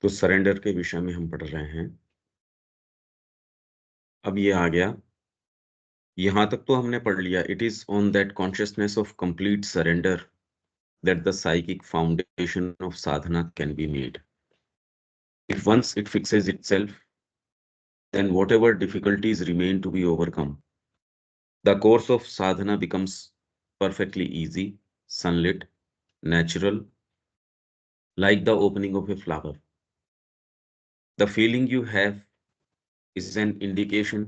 तो सरेंडर के विषय में हम पढ़ रहे हैं। अब ये आ गया, यहां तक तो हमने पढ़ लिया। It is on that consciousness of complete surrender that the psychic foundation of sadhana can be made. If once it fixes itself, then whatever difficulties remain to be overcome, the course of sadhana becomes perfectly easy, sunlit, natural, like the opening of a flower. The feeling you have is an indication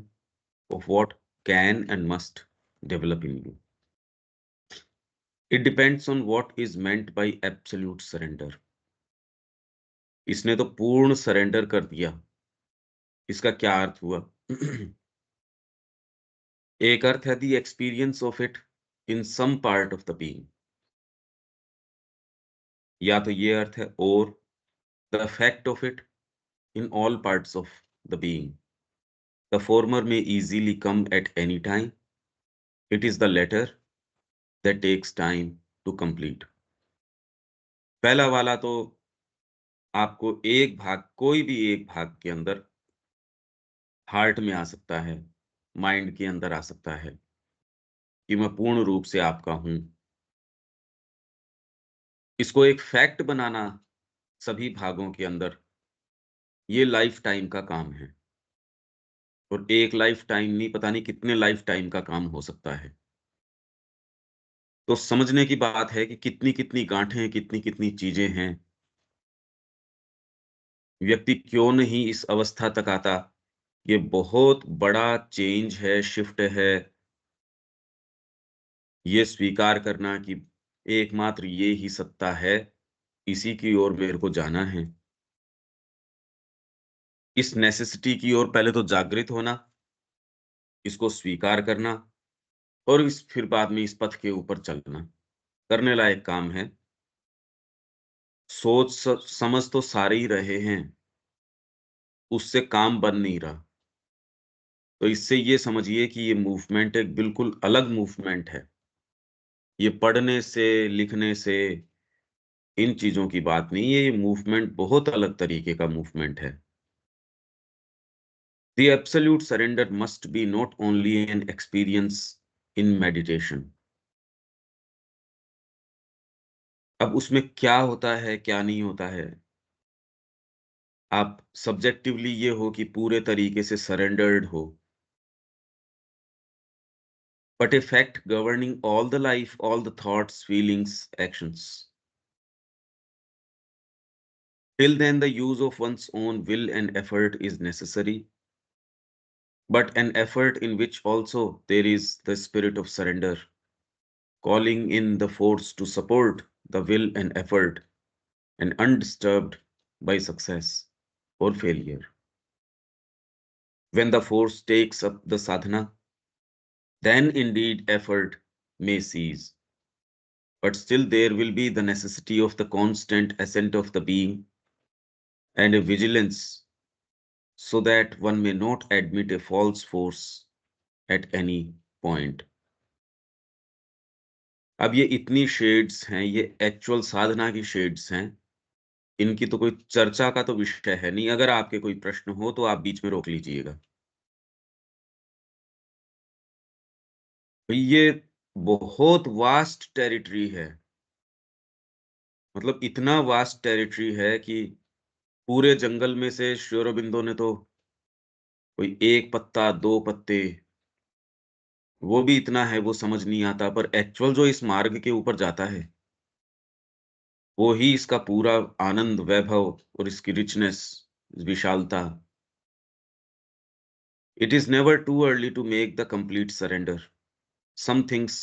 of what can and must develop in you. It depends on what is meant by absolute surrender. इसने तो पूर्ण surrender कर दिया। इसका क्या अर्थ हुआ? एक अर्थ है the experience of it in some part of the being, या तो ये अर्थ है और the fact of it in all parts of the being. The former may easily come at any time. It is the latter that takes time to complete. पहला वाला तो आपको एक भाग, कोई भी एक भाग के अंदर, हार्ट में आ सकता है, माइंड के अंदर आ सकता है कि मैं पूर्ण रूप से आपका हूं। इसको एक फैक्ट बनाना सभी भागों के अंदर, ये लाइफ टाइम का काम है। और एक लाइफ टाइम नहीं, पता नहीं कितने लाइफ टाइम का काम हो सकता है। तो समझने की बात है कि कितनी कितनी गांठें, कितनी कितनी चीजें हैं। व्यक्ति क्यों नहीं इस अवस्था तक आता? ये बहुत बड़ा चेंज है, शिफ्ट है। ये स्वीकार करना कि एकमात्र ये ही सत्ता है, इसी की ओर मेरे को जाना है। इस नेसेसिटी की ओर पहले तो जागृत होना, इसको स्वीकार करना, और इस फिर बाद में इस पथ के ऊपर चलना। करने लायक काम है। समझ तो सारे ही रहे हैं, उससे काम बन नहीं रहा। तो इससे ये समझिए कि ये मूवमेंट एक बिल्कुल अलग मूवमेंट है। ये पढ़ने से, लिखने से, इन चीजों की बात नहीं है। ये मूवमेंट बहुत अलग तरीके का मूवमेंट है। The absolute surrender must be not only an experience in meditation. अब उसमें क्या होता है, क्या नहीं होता है, आप सब्जेक्टिवली ये हो कि पूरे तरीके से सरेंडर्ड हो, but a fact governing all the life, all the thoughts, feelings, actions. Till then, the use of one's own will and effort is necessary, but an effort in which also there is the spirit of surrender, calling in the force to support the will and effort, and undisturbed by success or failure. When the force takes up the sadhana, then indeed effort may cease, but still there will be the necessity of the constant ascent of the being and a vigilance, so that one may not admit a false force at any point. अब ये इतनी shades हैं, ये actual साधना की shades हैं। इनकी तो कोई चर्चा का तो विषय है नहीं। अगर आपके कोई प्रश्न हो तो आप बीच में रोक लीजिएगा। ये बहुत वास्ट टेरिटरी है। मतलब इतना वास्ट टेरिटरी है कि पूरे जंगल में से श्री अरबिंदो ने तो कोई एक पत्ता, दो पत्ते, वो भी इतना है, वो समझ नहीं आता। पर एक्चुअल जो इस मार्ग के ऊपर जाता है, वो ही इसका पूरा आनंद, वैभव और इसकी रिचनेस, विशालता। It is never too early to make the complete surrender. Some things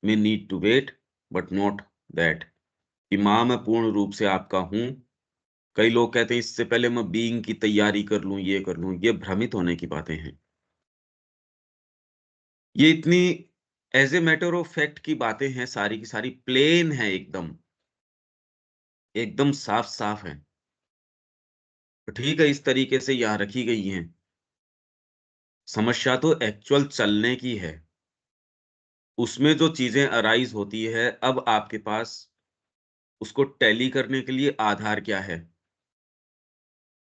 may need to wait, but not that कि मां मैं पूर्ण रूप से आपका हूं। कई लोग कहते हैं इससे पहले मैं बीइंग की तैयारी कर लूं, ये कर लूं। ये भ्रमित होने की बातें हैं। ये इतनी as a matter of fact की बातें हैं, सारी की सारी प्लेन है, एकदम एकदम साफ साफ है। तो ठीक है, इस तरीके से यहाँ रखी गई हैं। समस्या तो एक्चुअल चलने की है। उसमें जो चीजें अराइज होती है, अब आपके पास उसको टैली करने के लिए आधार क्या है?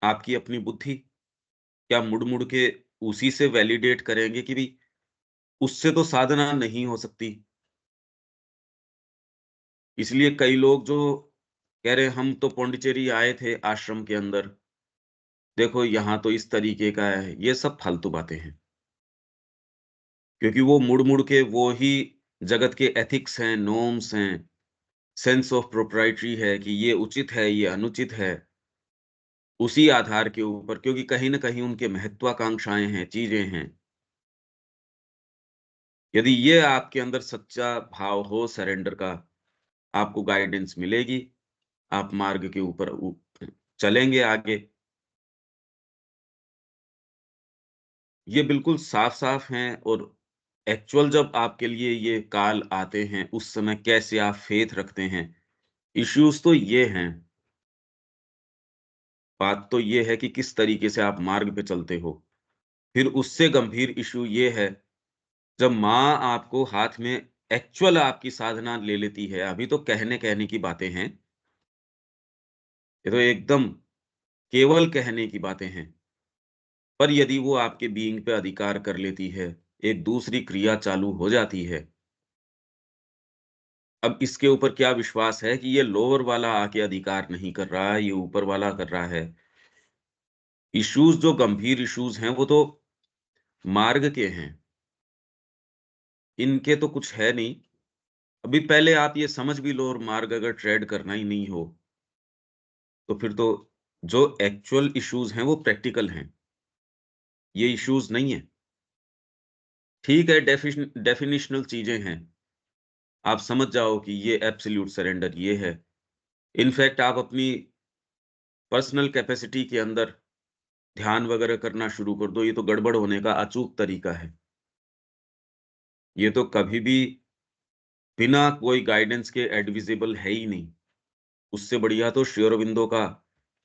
आपकी अपनी बुद्धि? क्या मुड़ मुड़ के उसी से वैलिडेट करेंगे कि भाई उससे तो साधना नहीं हो सकती? इसलिए कई लोग जो कह रहे हम तो पौंडीचेरी आए थे आश्रम के अंदर, देखो यहाँ तो इस तरीके का है, ये सब फालतू बातें हैं। क्योंकि वो मुड़-मुड़ के वो ही जगत के एथिक्स हैं, नॉर्म्स हैं, सेंस ऑफ प्रोप्राइटरी है कि ये उचित है, ये अनुचित है, उसी आधार के ऊपर, क्योंकि कहीं न कहीं उनके महत्वाकांक्षाएँ हैं, चीज़ें हैं। यदि ये आपके अंदर सच्चा भाव हो सरेंडर का, आपको गाइडेंस मिलेगी, आप मार्ग के ऊपर चलेंगे आगे। ये बिल्कुल साफ-साफ हैं और एक्चुअल जब आपके लिए ये काल आते हैं, उस समय कैसे आप फेथ रखते हैं, इश्यूज़ तो ये हैं। बात तो ये है कि किस तरीके से आप मार्ग पे चलते हो। फिर उससे गंभीर इश्यू ये है, जब माँ आपको हाथ में एक्चुअल आपकी साधना ले लेती है, अभी तो कहने-कहने की बातें हैं, ये तो एकदम केवल कहने की बातें हैं। पर यदि वो आपके बीइंग पे अधिकार कर लेती है, एक दूसरी क्रिया चालू हो जाती है, अब इसके ऊपर क्या विश्वास है कि ये लोअर वाला आके अधिकार नहीं कर रहा है, ये ऊपर वाला कर रहा है। इश्यूज़ जो गंभीर इश्यूज़ हैं, वो तो मार्ग के हैं, इनके तो कुछ है नहीं। अभी पहले आप ये समझ भी लो और मार्ग अगर ट्रेड करना ही नहीं हो, तो फिर तो जो एक्चुअल इश्यूज़ हैं, वो प्रैक्टिकल हैं, ये इश्यूज़ नहीं हैं। ठीक है, डेफिनिशनल चीज़ें हैं, आप समझ जाओ कि ये एब्सोल्यूट सरेंडर ये है। इनफैक्ट आप अपनी पर्सनल कैपेसिटी के अंदर ध्यान वगैरह करना शुरू कर दो, ये तो गड़बड़ होने का अचूक तरीका है। ये तो कभी भी बिना कोई गाइडेंस के एडविजिबल है ही नहीं। उससे बढ़िया तो श्री अरबिंदो का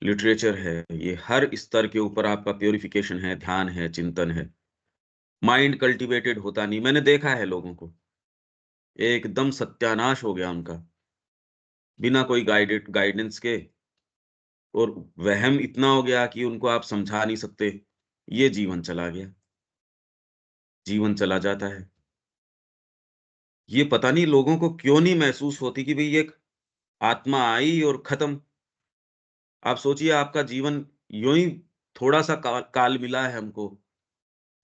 लिटरेचर है। ये हर स्तर के ऊपर आपका प्यूरिफिकेशन है, ध्यान है, चिंतन है। माइंड कल्टीवेटेड होता नहीं, मैंने देखा है लोगों को, एकदम सत्यानाश हो गया उनका, बिना कोई गाइडेंस के, और वहम इतना हो गया कि उनको आप समझा नहीं सकते, ये जीवन चला गया, जीवन चला जाता है। ये पता नहीं लोगों को क्यों नहीं महसूस होती कि भई एक आत्मा आई और खत्म। आप सोचिए आपका जीवन यूँ ही थोड़ा-सा काल मिला है हमको,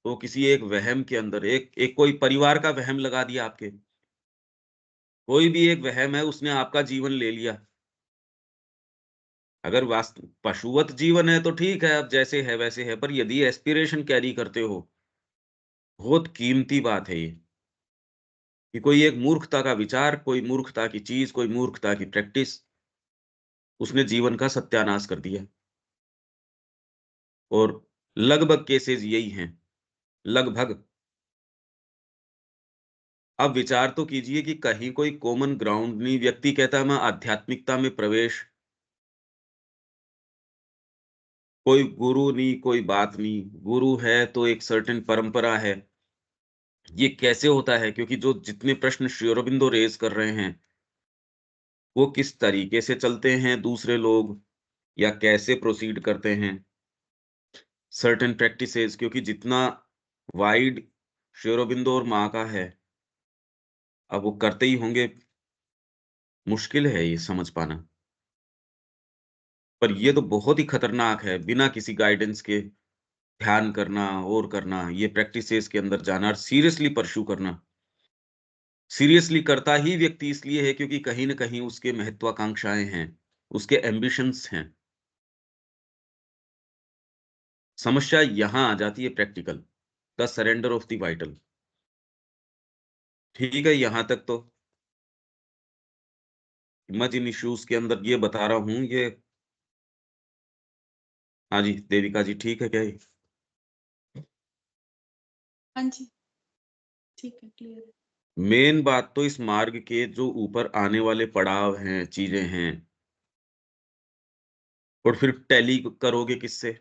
तो किसी एक वहम के अंदर एक एक कोई परिवार का वहम लगा दिया आपके। कोई भी एक वहम है उसने आपका जीवन ले लिया। अगर पशुवत जीवन है तो ठीक है, अब जैसे है वैसे है, पर यदि एस्पिरेशन कैरी करते हो, बहुत कीमती बात है ये, कि कोई एक मूर्खता का विचार, कोई मूर्खता की चीज़, कोई मूर्खता की प्रैक्टिस, उसने जीवन का सत्यानाश कर दिया। और लगभग केसेज़ यही हैं, लगभग। अब विचार तो कीजिए कि कहीं कोई कॉमन ग्राउंड नहीं, व्यक्ति कहता है मैं आध्यात्मिकता में प्रवेश, कोई गुरु नहीं, कोई बात नहीं, गुरु है तो एक सर्टेन परंपरा है। ये कैसे होता है? क्योंकि जो जितने प्रश्न श्री अरबिंदो रेज़ कर रहे हैं, वो किस तरीके से चलते हैं दूसरे लोग या कैसे प्रोसीड करते हैं, सर्टेन प्रैक्टिसेज़, क्योंकि जितना वाइड श्री अरबिंदो और माँ का है, अब वो करते ही होंगे, मुश्किल है ये समझ पाना। पर ये तो बहुत ही खतरनाक है, बिना किसी गाइडेंस के ध्यान करना और करना, ये प्रैक्टिसेज़ के अंदर जाना और सीरियसली परस्यू करना। सीरियसली करता ही व्यक्ति इसलिए है क्योंकि कहीं न कहीं उसके महत्वाकांक्षाएँ हैं, उसके एम्बिशंस हैं। समस्या यहाँ आ जाती है practical, the surrender of the vital. ठीक है, यहाँ तक तो मैं जिन इश्यूज़ के अंदर ये बता रहा हूँ, ये हाँ जी, देविका जी ठीक है क्या ये? हाँ जी, ठीक है, क्लियर है। मेन बात तो इस मार्ग के जो ऊपर आने वाले पड़ाव हैं, चीज़ें हैं, और फिर टैली करोगे किससे?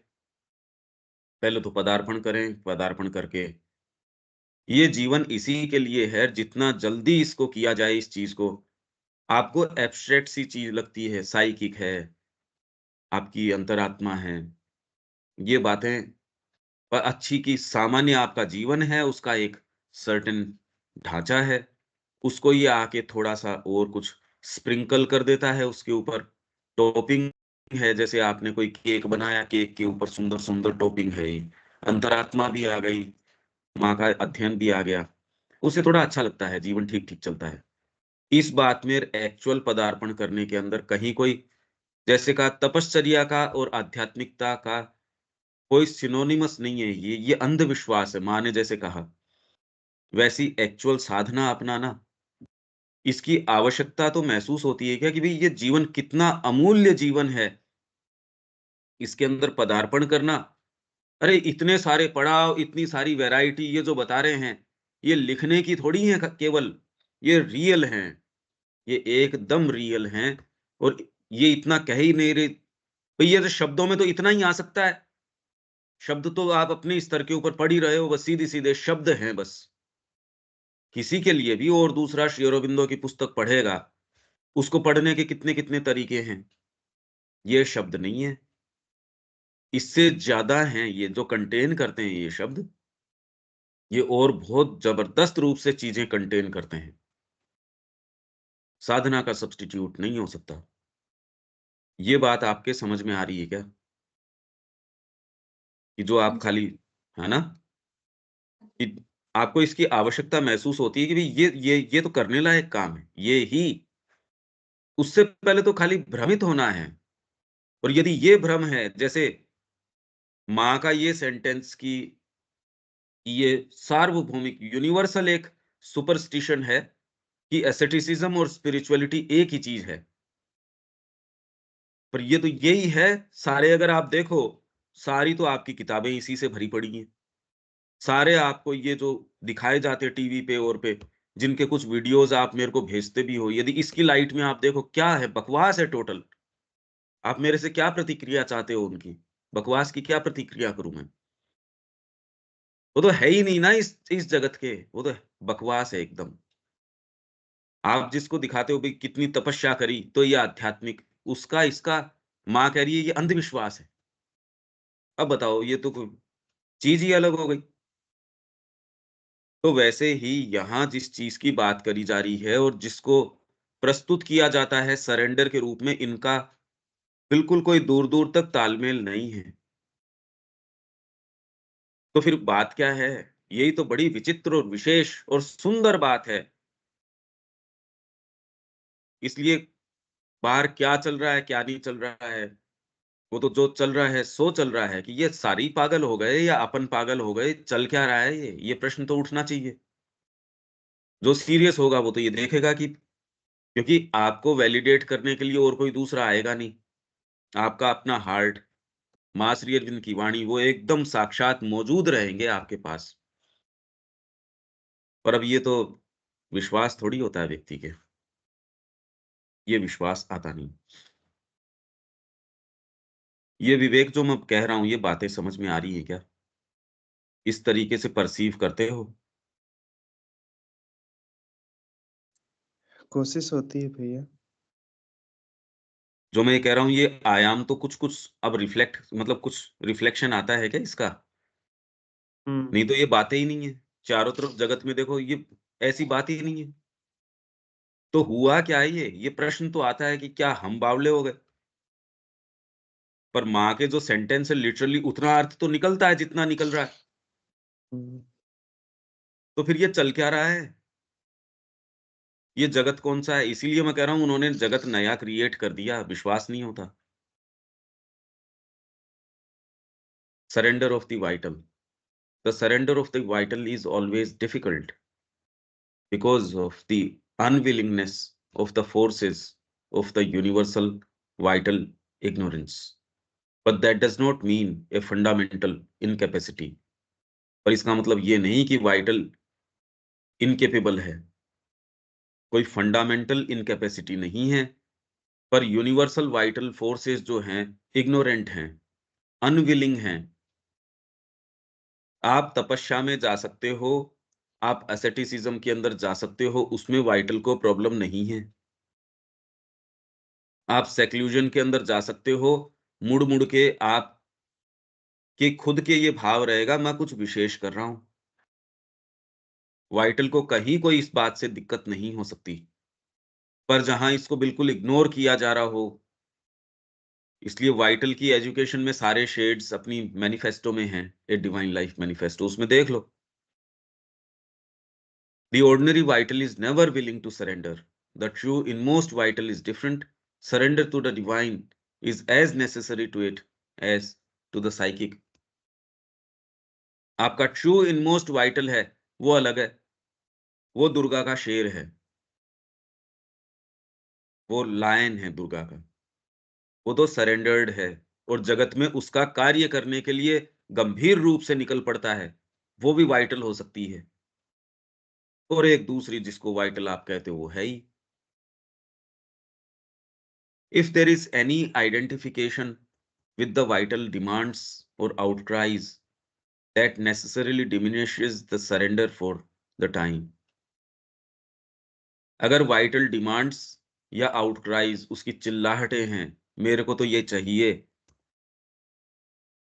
पहले तो पदार्पण करें, पदार्पण करके ये जीवन इसी के लिए है, जितना जल्दी इसको किया जाए इस चीज़ को, आपको एब्स्ट्रैक्ट सी चीज़ लगती है, साइकिक है, आपकी अंतरात्मा है। ये बातें पर अच्छी की सामान्य आपका जीवन है, उसका एक सर्टेन ढाँचा है, उसको ये आके थोड़ा-सा और कुछ स्प्रिंकल कर देता है उसके ऊपर। टॉपिंग है, जैसे आपने कोई केक बनाया, केक के ऊपर सुंदर-सुंदर टॉपिंग है ये। अंतरात्मा भी आ गई, माँ का अध्ययन भी आ गया। उससे थोड़ा अच्छा लगता है, जीवन ठीक-ठीक चलता है। इस बात में एक्चुअल पदार्पण करने के अंदर कहीं कोई जैसे कहा तपश्चर्या का और आध्यात्मिकता का कोई सिनोनिमस नहीं है ये अंधविश्वास है, माँ ने जैसे कहा। वैसी एक्चुअल साधना अपनाना, इसकी आवश्यकता तो महसूस होती है क्या कि भई ये जीवन कितना अमूल्य जीवन है, इसके अंदर पदार्पण करना। अरे इतने सारे पड़ाव, इतनी सारी वैरायटी ये जो बता रहे हैं, ये लिखने की थोड़ी है क केवल, ये रियल हैं, ये एकदम रियल हैं और ये इतना कह ही नहीं रहे। भई ये तो शब्दों में तो इतना ही आ सकता है। शब्द तो आप अपने स्तर के ऊपर पढ़ ही रहे हो, बस सीधे-सीधे शब्द हैं बस। किसी के लिए भी और दूसरा श्री अरबिंदो की पुस्तक पढ़ेगा, उसको पढ़ने के कितने-कितने तरीके हैं। ये शब्द नहीं है, इससे ज़्यादा हैं ये जो कंटेन करते हैं ये शब्द, ये और बहुत ज़बरदस्त रूप से चीज़ें कंटेन करते हैं। साधना का सब्स्टिट्यूट नहीं हो सकता। ये बात आपके समझ में आ रही है क्या? कि जो हाँ आप जी। खाली है ना? कि आपको इसकी आवश्यकता महसूस होती है कि भई ये तो करने लायक काम है, ये ही उससे पहले तो खाली भ्रमित होना है। और यदि ये भ्रम है, जैसे माँ का ये सेंटेंस कि ये सार्वभौमिक यूनिवर्सल एक सुपरस्टिशन है कि एस्थेटिसिज्म और स्पिरिचुअलिटी एक ही चीज़ है। पर ये तो यही है, सारे अगर आप देखो, सारी तो आपकी किताबें इसी से भरी पड़ी हैं। सारे आपको ये जो दिखाए जाते हैं टीवी पे और पे, जिनके कुछ वीडियोज़ आप मेरे को भेजते भी हो, यदि इसकी लाइट में आप देखो क्या है, बकवास है टोटल। आप मेरे से क्या प्रतिक्रिया चाहते हो उनकी? बकवास की क्या प्रतिक्रिया करूँ मैं? वो तो है ही नहीं ना इस जगत के, वो तो बकवास है एकदम। आप जिसको दिखाते हो भई कितनी तपस्या करी, तो ये आध्यात्मिक, उसका इसका माँ कह रही है ये अंधविश्वास है। अब बताओ ये तो कोई चीज़ ही अलग हो गई। तो वैसे ही यहाँ जिस चीज़ की बात करी जा रही है और जिसको प्रस्तुत किया जाता है सरेंडर के रूप में, इनका बिल्कुल कोई दूर-दूर तक तालमेल नहीं है। तो फिर बात क्या है? यही तो बड़ी विचित्र और विशेष और सुंदर बात है। इसलिए बाहर क्या चल रहा है, क्या नहीं चल रहा है, वो तो जो चल रहा है सो चल रहा है कि ये सारे ही पागल हो गए या अपन पागल हो गए, चल क्या रहा है ये? ये प्रश्न तो उठना चाहिए। जो सीरियस होगा वो तो ये देखेगा कि क्योंकि आपको वैलिडेट करने के लिए और कोई दूसरा आएगा नहीं। आपका अपना हार्ट, माँ श्री अरविंद की वाणी वो एकदम साक्षात मौजूद रहेंगे आपके पास। पर अब ये तो विश्वास थोड़ी होता है व्यक्ति के, ये विश्वास आता नहीं। ये विवेक जो मैं कह रहा हूँ, ये बातें समझ में आ रही हैं क्या? इस तरीके से पर्सीव करते हो? कोशिश होती है भैया। जो मैं ये कह रहा हूँ ये आयाम तो कुछ-कुछ अब रिफ्लेक्ट मतलब कुछ रिफ्लेक्शन आता है क्या इसका? हुँ। नहीं तो ये बातें ही नहीं है। चारों तरफ जगत में देखो ये ऐसी बात ही नहीं है। तो हुआ क्या है ये? ये प्रश्न तो आता है कि क्या हम बावले हो गए? पर माँ के जो सेंटेंस है लिटरली उतना अर्थ तो निकलता है जितना निकल रहा है। हुँ। तो फिर ये चल क्या रहा है? ये जगत कौन-सा है? इसीलिए मैं कह रहा हूँ उन्होंने जगत नया क्रिएट कर दिया, विश्वास नहीं होता। Surrender of the vital. The surrender of the vital is always difficult because of the unwillingness of the forces of the universal vital ignorance. But that does not mean a fundamental incapacity. पर इसका मतलब ये नहीं कि vital incapable है, कोई fundamental incapacity नहीं है, पर यूनिवर्सल वाइटल फोर्सेस जो हैं, इग्नोरेंट हैं, अनविलिंग हैं। आप तपस्या में जा सकते हो, आप asceticism के अंदर जा सकते हो, उसमें वाइटल को प्रॉब्लम नहीं है। आप सेक्लूजन के अंदर जा सकते हो, मुड़-मुड़ के आप कि खुद के ये भाव रहेगा मैं कुछ विशेष कर रहा हूं। वाइटल को कहीं कोई इस बात से दिक्कत नहीं हो सकती, पर जहां इसको बिल्कुल इग्नोर किया जा रहा हो, इसलिए वाइटल की एजुकेशन में सारे शेड्स अपनी मैनिफेस्टो में हैं, ए डिवाइन लाइफ मैनिफेस्टो, उसमें देख लो। The ordinary vital is never willing to surrender. The true inmost vital is different. Surrender to the divine is as necessary to it as to the psychic. आपका true inmost vital है, वो अलग है, वो दुर्गा का शेर है, वो लायन है दुर्गा का, वो तो सरेंडर्ड है और जगत में उसका कार्य करने के लिए गंभीर रूप से निकल पड़ता है, वो भी वाइटल हो सकती है। और एक दूसरी जिसको वाइटल आप कहते हो वो है ही। If there is any identification with the vital demands or outcries, that necessarily diminishes the surrender for the time. अगर वाइटल डिमांड्स या आउटक्राइज उसकी चिल्लाहटें हैं, मेरे को तो ये चाहिए,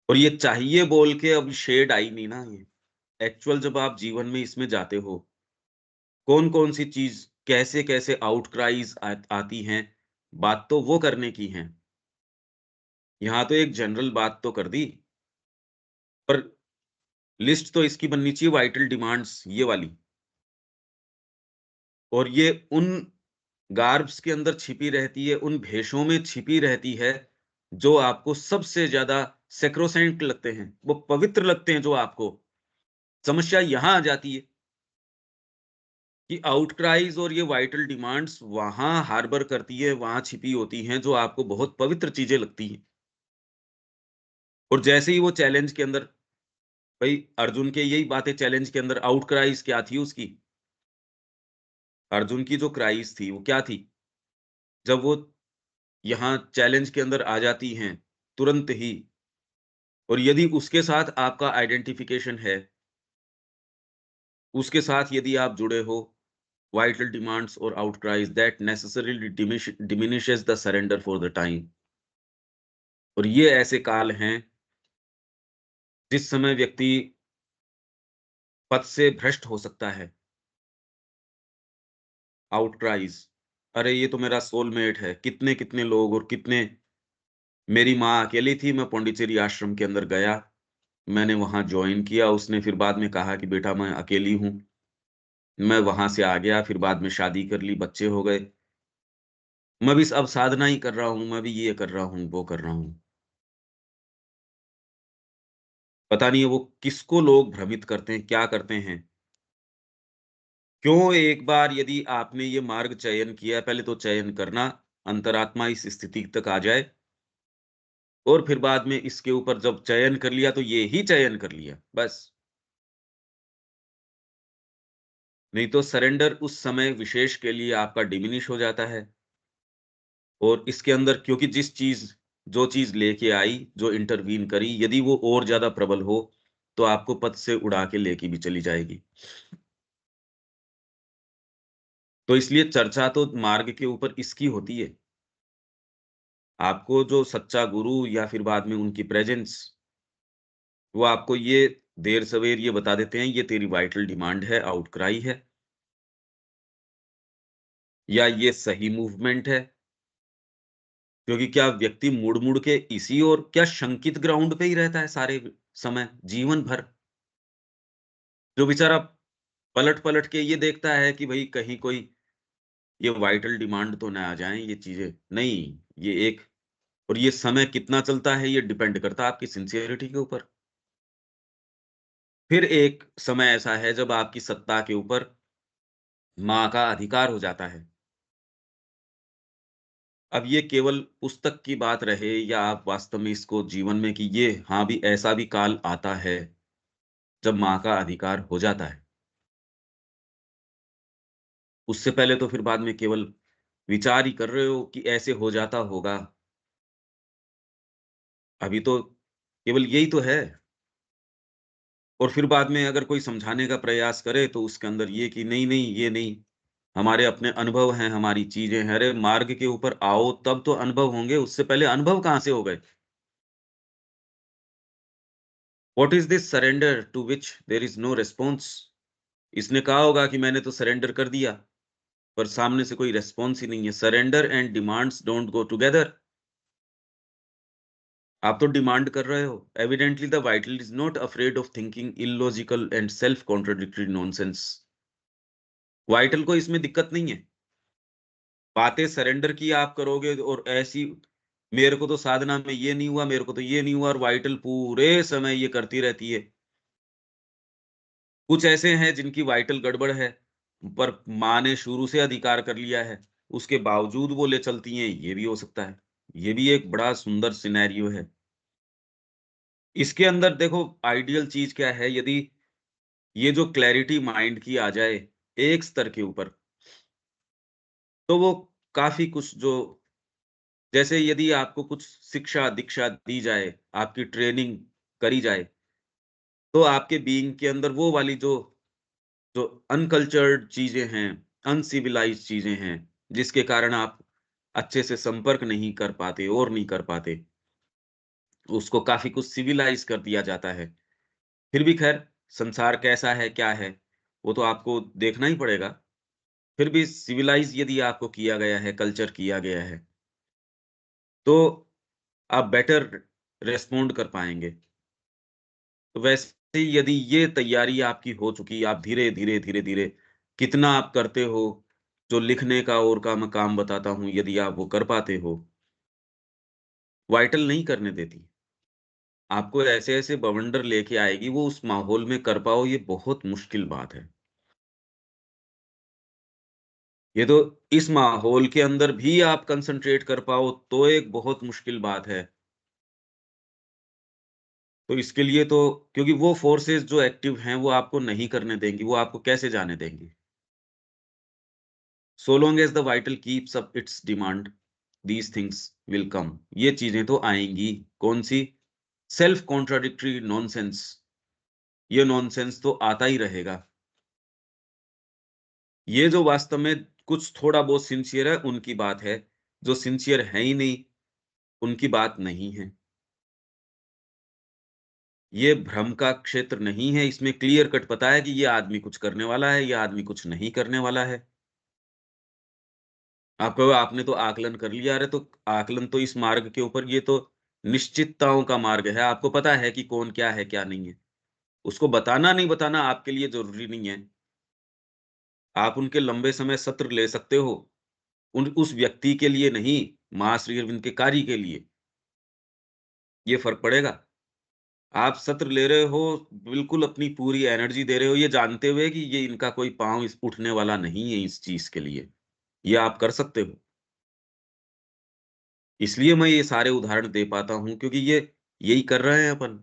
और ये चाहिए बोल के अब शेड आई नहीं ना, ये एक्चुअल जब आप जीवन में इसमें जाते हो, कौन कौन सी चीज कैसे कैसे आउटक्राइज आती हैं, बात तो वो करने की है। यहां तो एक जनरल बात तो कर दी, पर लिस्ट तो इसकी बननी चाहिए वाइटल डिमांड्स ये वाली, और ये उन गार्ब्स के अंदर छिपी रहती है, उन भेषों में छिपी रहती है जो आपको सबसे ज्यादा सैक्रोसेंट लगते हैं, वो पवित्र लगते हैं जो आपको। समस्या यहां आ जाती है कि आउटक्राइज और ये वाइटल डिमांड्स वहां हार्बर करती है, वहां छिपी होती हैं जो आपको बहुत पवित्र चीजें लगती हैं। और जैसे ही वो चैलेंज के अंदर, भाई अर्जुन के यही बातें चैलेंज के अंदर, आउटक्राइज क्या थी उसकी, अर्जुन की जो क्राइज थी वो क्या थी, जब वो यहाँ चैलेंज के अंदर आ जाती हैं तुरंत ही, और यदि उसके साथ आपका आइडेंटिफिकेशन है, उसके साथ यदि आप जुड़े हो, वाइटल डिमांड्स और outcries that necessarily diminishes the surrender for the time. और ये ऐसे काल हैं जिस समय व्यक्ति पथ से भ्रष्ट हो सकता है। आउटक्राइज, अरे ये तो मेरा सोलमेट है, कितने कितने लोग और कितने, मेरी माँ अकेली थी, मैं पौंडीचेरी आश्रम के अंदर गया, मैंने वहां ज्वाइन किया, उसने फिर बाद में कहा कि बेटा मैं अकेली हूं, मैं वहां से आ गया, फिर बाद में शादी कर ली, बच्चे हो गए, मैं भी अब साधना ही कर रहा हूं, मैं भी ये कर रहा हूं, वो कर रहा हूं। पता नहीं है वो किसको लोग भ्रमित करते हैं, क्या करते हैं। क्यों, एक बार यदि आपने ये मार्ग चयन किया, पहले तो चयन करना, अंतरात्मा इस स्थिति तक आ जाए, और फिर बाद में इसके ऊपर जब चयन कर लिया तो ये ही चयन कर लिया बस। नहीं तो सरेंडर उस समय विशेष के लिए आपका डिमिनिश हो जाता है। और इसके अंदर क्योंकि जो चीज लेके आई, जो इंटरवीन करी, यदि वो और ज्यादा प्रबल हो तो आपको पथ से उड़ा के लेके भी चली जाएगी। तो इसलिए चर्चा तो मार्ग के ऊपर इसकी होती है। आपको जो सच्चा गुरु या फिर बाद में उनकी प्रेजेंस, वो आपको ये देर सवेर ये बता देते हैं, ये तेरी वाइटल डिमांड है, आउटक्राई है, या ये सही मूवमेंट है। क्योंकि क्या व्यक्ति मुड़ मुड़ के इसी और क्या शंकित ग्राउंड पे ही रहता है सारे समय, जीवन भर? जो बेचारा पलट पलट के ये देखता है कि भाई कहीं कोई ये वाइटल डिमांड तो ना आ जाए ये चीजें, नहीं, ये एक, और ये समय कितना चलता है ये डिपेंड करता है आपकी सिंसियरिटी के ऊपर। फिर एक समय ऐसा है जब आपकी सत्ता के ऊपर माँ का अधिकार हो जाता है। अब ये केवल पुस्तक की बात रहे या आप वास्तव में इसको जीवन में, कि ये हाँ भी ऐसा भी काल आता है जब माँ का अधिकार हो जाता है। उससे पहले तो फिर बाद में केवल विचार ही कर रहे हो कि ऐसे हो जाता होगा। अभी तो केवल यही तो है। और फिर बाद में अगर कोई समझाने का प्रयास करे तो उसके अंदर ये कि नहीं, नहीं, ये नहीं, हमारे अपने अनुभव हैं, हमारी चीज़ें हैं। अरे मार्ग के ऊपर आओ तब तो अनुभव होंगे, उससे पहले अनुभव कहाँ से हो गए? What is this surrender to which there is no response? इसने कहा होगा कि मैंने तो सरेंडर कर दिया, पर सामने से कोई रिस्पॉन्स ही नहीं है। Surrender and demands don't go together. आप तो डिमांड कर रहे हो। Evidently the vital is not afraid of thinking illogical and self contradictory nonsense. Vital को इसमें दिक्कत नहीं है। बातें सरेंडर की आप करोगे और ऐसी, मेरे को तो साधना में ये नहीं हुआ, मेरे को तो ये नहीं हुआ, और वाइटल पूरे समय ये करती रहती है। कुछ ऐसे हैं जिनकी वाइटल गड़बड़ है, पर माँ ने शुरू से अधिकार कर लिया है, उसके बावजूद वो ले चलती हैं, ये भी हो सकता है। ये भी एक बड़ा सुंदर सिनेरियो है। इसके अंदर देखो आइडियल चीज क्या है, यदि ये जो क्लैरिटी माइंड की आ जाए एक स्तर के ऊपर, तो वो काफी कुछ जो, जैसे यदि आपको कुछ शिक्षा दीक्षा दी जाए, आपकी ट्रेनिंग करी जाए, तो आपके बीइंग के अंदर वो वाली जो जो अनकल्चर्ड चीजें हैं, अनसिविलाइज्ड चीजें हैं, जिसके कारण आप अच्छे से संपर्क नहीं कर पाते और नहीं कर पाते, उसको काफी कुछ सिविलाइज कर दिया जाता है। फिर भी खैर, संसार कैसा है क्या है, वो तो आपको देखना ही पड़ेगा। फिर भी सिविलाइज यदि आपको किया गया है, कल्चर किया गया है, तो आप बेटर रेस्पॉन्ड कर पाएंगे। तो वैसे ही यदि ये तैयारी आपकी हो चुकी, आप धीरे धीरे धीरे धीरे कितना आप करते हो, जो लिखने का और का मैं काम बताता हूं, यदि आप वो कर पाते हो, वाइटल नहीं करने देती। आपको ऐसे ऐसे बवंडर लेके आएगी, वो उस माहौल में कर पाओ, ये बहुत मुश्किल बात है। ये तो इस माहौल के अंदर भी आप कंसंट्रेट कर पाओ तो एक बहुत मुश्किल बात है। तो इसके लिए तो, क्योंकि वो फोर्सेस जो एक्टिव हैं वो आपको नहीं करने देंगी, वो आपको कैसे जाने देंगी? So long as the vital keeps up its demand, these things will come. ये चीजें तो आएंगी। कौन सी? Self contradictory nonsense. ये नॉनसेंस तो आता ही रहेगा। ये जो वास्तव में कुछ थोड़ा बहुत सिंसियर है उनकी बात है, जो सिंसियर है ही नहीं उनकी बात नहीं है। ये भ्रम का क्षेत्र नहीं है, इसमें क्लियर कट पता है कि ये आदमी कुछ करने वाला है, ये आदमी कुछ नहीं करने वाला है। आप कहो आपने तो आकलन कर लिया, अरे तो आकलन तो इस मार्ग के ऊपर, ये तो निश्चितताओं का मार्ग है। आपको पता है कि कौन क्या है क्या नहीं है। उसको बताना नहीं बताना आपके लिए जरूरी नहीं है। आप उनके लंबे समय सत्र ले सकते हो, उन उस व्यक्ति के लिए नहीं, मां श्री अरविंद के कार्य के लिए। ये फर्क पड़ेगा। आप सत्र ले रहे हो, बिल्कुल अपनी पूरी एनर्जी दे रहे हो, ये जानते हुए कि ये इनका कोई पाँव इस उठने वाला नहीं है इस चीज के लिए। ये आप कर सकते हो। इसलिए मैं ये सारे उदाहरण दे पाता हूँ, क्योंकि ये यही कर रहे हैं अपन,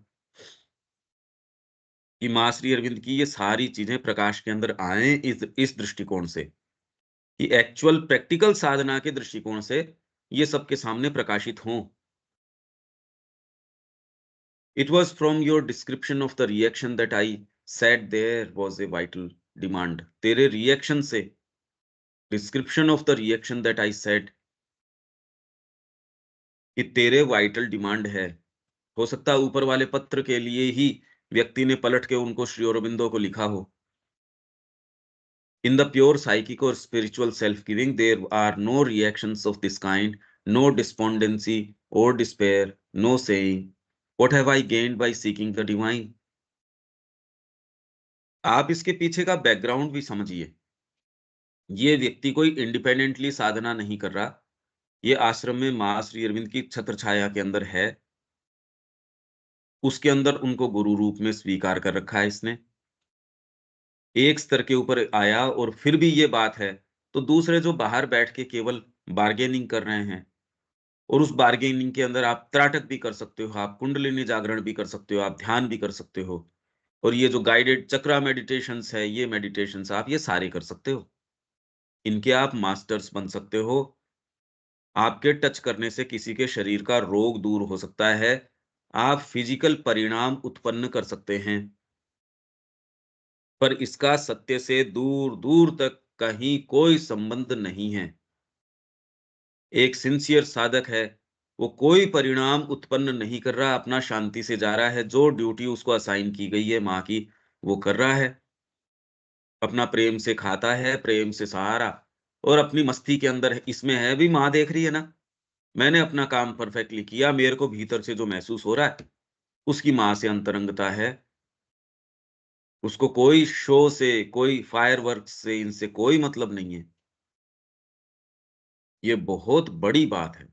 कि माँ श्री अरविंद की ये सारी चीजें प्रकाश के अंदर आए इस दृष्टिकोण से, कि एक्चुअल प्रैक्टिकल साधना के दृष्टिकोण से ये सबके सामने प्रकाशित हों। It was from your description of the reaction that I said there was a vital demand. तेरे रिएक्शन से, description of the reaction that I said, कि तेरे वाइटल डिमांड है। हो सकता है ऊपर वाले पत्र के लिए ही व्यक्ति ने पलट के उनको श्री अरबिंदो को लिखा हो। In the pure psychic or spiritual self-giving, there are no reactions of this kind, no despondency or despair, no saying, "What have I gained by seeking the divine?" आप इसके पीछे का बैकग्राउंड भी समझिए। ये व्यक्ति कोई इंडिपेंडेंटली साधना नहीं कर रहा। ये आश्रम में माँ श्री अरविंद की छत्र छाया के अंदर है। उसके अंदर उनको गुरु रूप में स्वीकार कर रखा है इसने। एक स्तर के ऊपर आया और फिर भी ये बात है, तो दूसरे जो बाहर बैठ के केवल बार्गेनिंग कर रहे हैं, और उस बार्गेनिंग के अंदर आप त्राटक भी कर सकते हो, आप कुंडलिनी जागरण भी कर सकते हो, आप ध्यान भी कर सकते हो, और ये जो गाइडेड चक्रा मेडिटेशंस है, ये मेडिटेशंस आप ये सारे कर सकते हो। इनके आप मास्टर्स बन सकते हो। आपके टच करने से किसी के शरीर का रोग दूर हो सकता है। आप फिजिकल परिणाम उत्पन्न कर सकते हैं, पर इसका सत्य से दूर दूर तक कहीं कोई संबंध नहीं है। एक सिंसियर साधक है, वो कोई परिणाम उत्पन्न नहीं कर रहा, अपना शांति से जा रहा है, जो ड्यूटी उसको असाइन की गई है माँ की वो कर रहा है, अपना प्रेम से खाता है, प्रेम से सहारा, और अपनी मस्ती के अंदर इसमें है भी माँ देख रही है ना, मैंने अपना काम परफेक्टली किया, मेरे को भीतर से जो महसूस हो रहा है उसकी माँ से अंतरंगता है, उसको कोई शो से, कोई फायरवर्क्स से, इनसे कोई मतलब नहीं है। ये बहुत बड़ी बात है।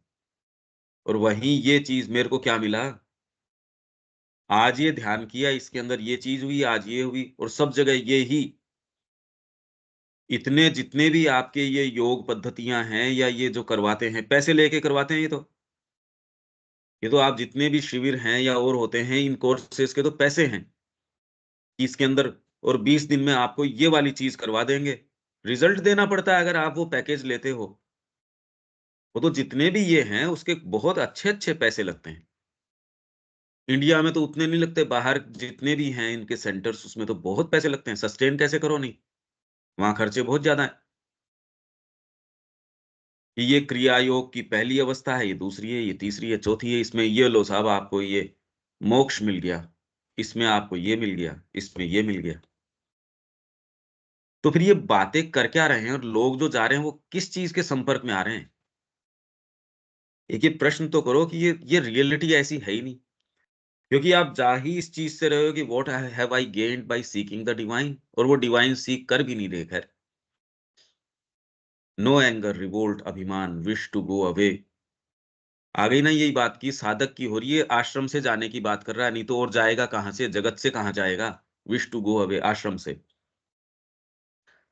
और वहीं ये चीज मेरे को क्या मिला, आज ये ध्यान किया, इसके अंदर ये चीज हुई, आज ये हुई, और सब जगह ये ही। इतने जितने भी आपके ये योग पद्धतियां हैं या ये जो करवाते हैं, पैसे लेके करवाते हैं, ये तो आप जितने भी शिविर हैं या और होते हैं, इन कोर्सेज के तो पैसे हैं कि इसके अंदर, और 20 दिन में आपको ये वाली चीज करवा देंगे, रिजल्ट देना पड़ता है अगर आप वो पैकेज लेते हो। वो तो जितने भी ये हैं उसके बहुत अच्छे अच्छे पैसे लगते हैं। इंडिया में तो उतने नहीं लगते, बाहर जितने भी हैं इनके सेंटर्स उसमें तो बहुत पैसे लगते हैं, सस्टेन कैसे करो नहीं, वहां खर्चे बहुत ज्यादा है। कि ये क्रिया योग की पहली अवस्था है, ये दूसरी है, ये तीसरी है, चौथी है, इसमें ये लो साहब आपको ये मोक्ष मिल गया, इसमें आपको ये मिल गया, इसमें ये मिल गया। तो फिर ये बातें कर क्या रहे हैं, और लोग जो जा रहे हैं वो किस चीज के संपर्क में आ रहे हैं? एक ये प्रश्न तो करो कि ये रियलिटी ऐसी है ही नहीं, क्योंकि आप जा ही इस चीज से रहे हो कि what have I gained by seeking the divine, और वो डिवाइन सीख कर भी नहीं रहे। खैर, नो एंगर, रिवोल्ट, अभिमान, विश टू गो अवे, आ गई ना यही बात की साधक की हो रही है, आश्रम से जाने की बात कर रहा है, नहीं तो और जाएगा कहां से, जगत से कहां जाएगा? Wish to go away, ashram से।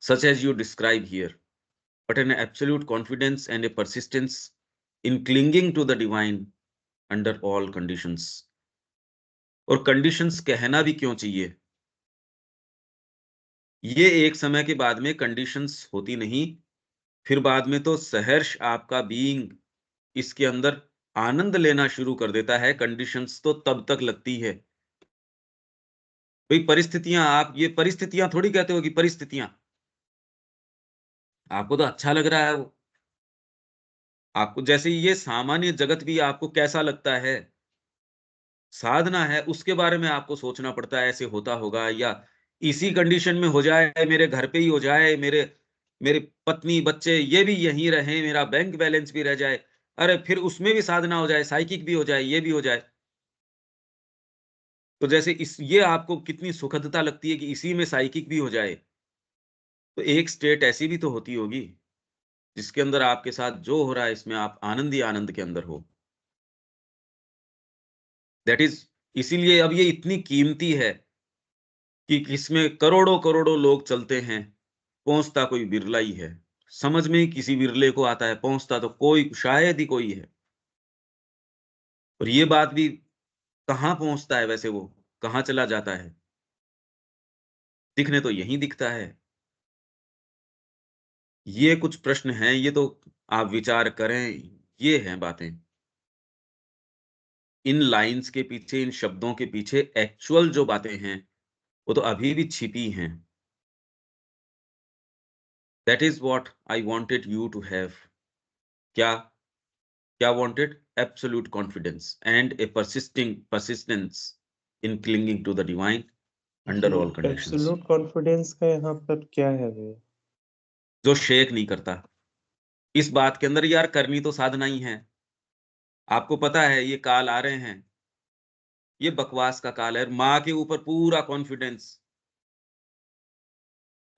Such as you describe here, but an absolute confidence and a persistence in clinging to the divine under all conditions. और कंडीशंस कहना भी क्यों चाहिए? ये एक समय के बाद में कंडीशंस होती नहीं, फिर बाद में तो सहर्ष आपका बीइंग इसके अंदर आनंद लेना शुरू कर देता है। कंडीशंस तो तब तक लगती है भाई, परिस्थितियां, आप ये परिस्थितियां थोड़ी कहते हो कि परिस्थितियां, आपको तो अच्छा लग रहा है वो, आपको जैसे ये सामान्य जगत भी आपको कैसा लगता है, साधना है उसके बारे में आपको सोचना पड़ता है, ऐसे होता होगा, या इसी कंडीशन में हो जाए, मेरे घर पे ही हो जाए, मेरे मेरे पत्नी बच्चे ये भी यहीं रहे, मेरा बैंक बैलेंस भी रह जाए, अरे फिर उसमें भी साधना हो जाए, साइकिक भी हो जाए, ये भी हो जाए। तो जैसे इस ये आपको कितनी सुखदता लगती है कि इसी में साइकिक भी हो जाए, तो एक स्टेट ऐसी भी तो होती होगी जिसके अंदर आपके साथ जो हो रहा है इसमें आप आनंद ही आनंद के अंदर हो। दैट इज, इसीलिए अब ये इतनी कीमती है कि इसमें करोड़ों करोड़ों लोग चलते हैं, पहुंचता कोई बिरला ही है, समझ में ही किसी बिरले को आता है, पहुंचता तो कोई शायद ही कोई है। और ये बात भी कहाँ पहुंचता है वैसे, वो कहाँ चला जाता है? दिखने तो यहीं दिखता है। ये कुछ प्रश्न हैं, ये तो आप विचार करें, ये हैं बातें। इन लाइंस के पीछे, इन शब्दों के पीछे एक्चुअल जो बातें हैं वो तो अभी भी छिपी हैं। That is what I wanted you to have. क्या क्या wanted? Absolute confidence and a persistence in clinging to the divine under ये all conditions, एब्सोल्यूट कॉन्फिडेंस का यहाँ पर क्या है भैया? जो शेक नहीं करता। इस बात के अंदर यार करनी तो साधना ही है। आपको पता है ये काल आ रहे हैं, ये बकवास का काल है, माँ के ऊपर पूरा कॉन्फिडेंस,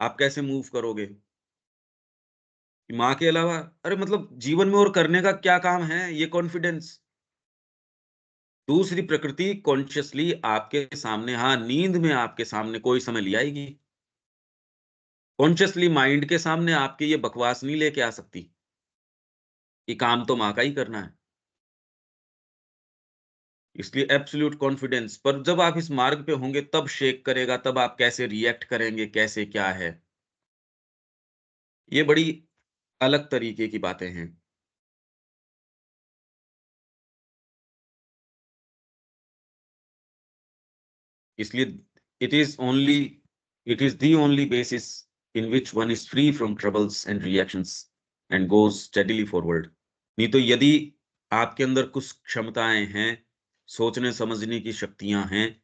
आप कैसे मूव करोगे कि माँ के अलावा, अरे मतलब जीवन में और करने का क्या काम है? ये कॉन्फिडेंस दूसरी प्रकृति कॉन्शियसली आपके सामने, हाँ नींद में आपके सामने कोई समय ले आएगी, कॉन्शियसली माइंड के सामने आपके ये बकवास नहीं लेके आ सकती कि काम तो माँ का ही करना है। इसलिए एब्सोल्यूट कॉन्फिडेंस, पर जब आप इस मार्ग पे होंगे तब शेक करेगा, तब आप कैसे रिएक्ट करेंगे, कैसे क्या है, ये बड़ी अलग तरीके की बातें हैं। इसलिए it is only, it is the only basis in which one is free from troubles and reactions and goes steadily forward. नहीं तो यदि आपके अंदर कुछ क्षमताएं हैं, सोचने समझने की शक्तियां हैं,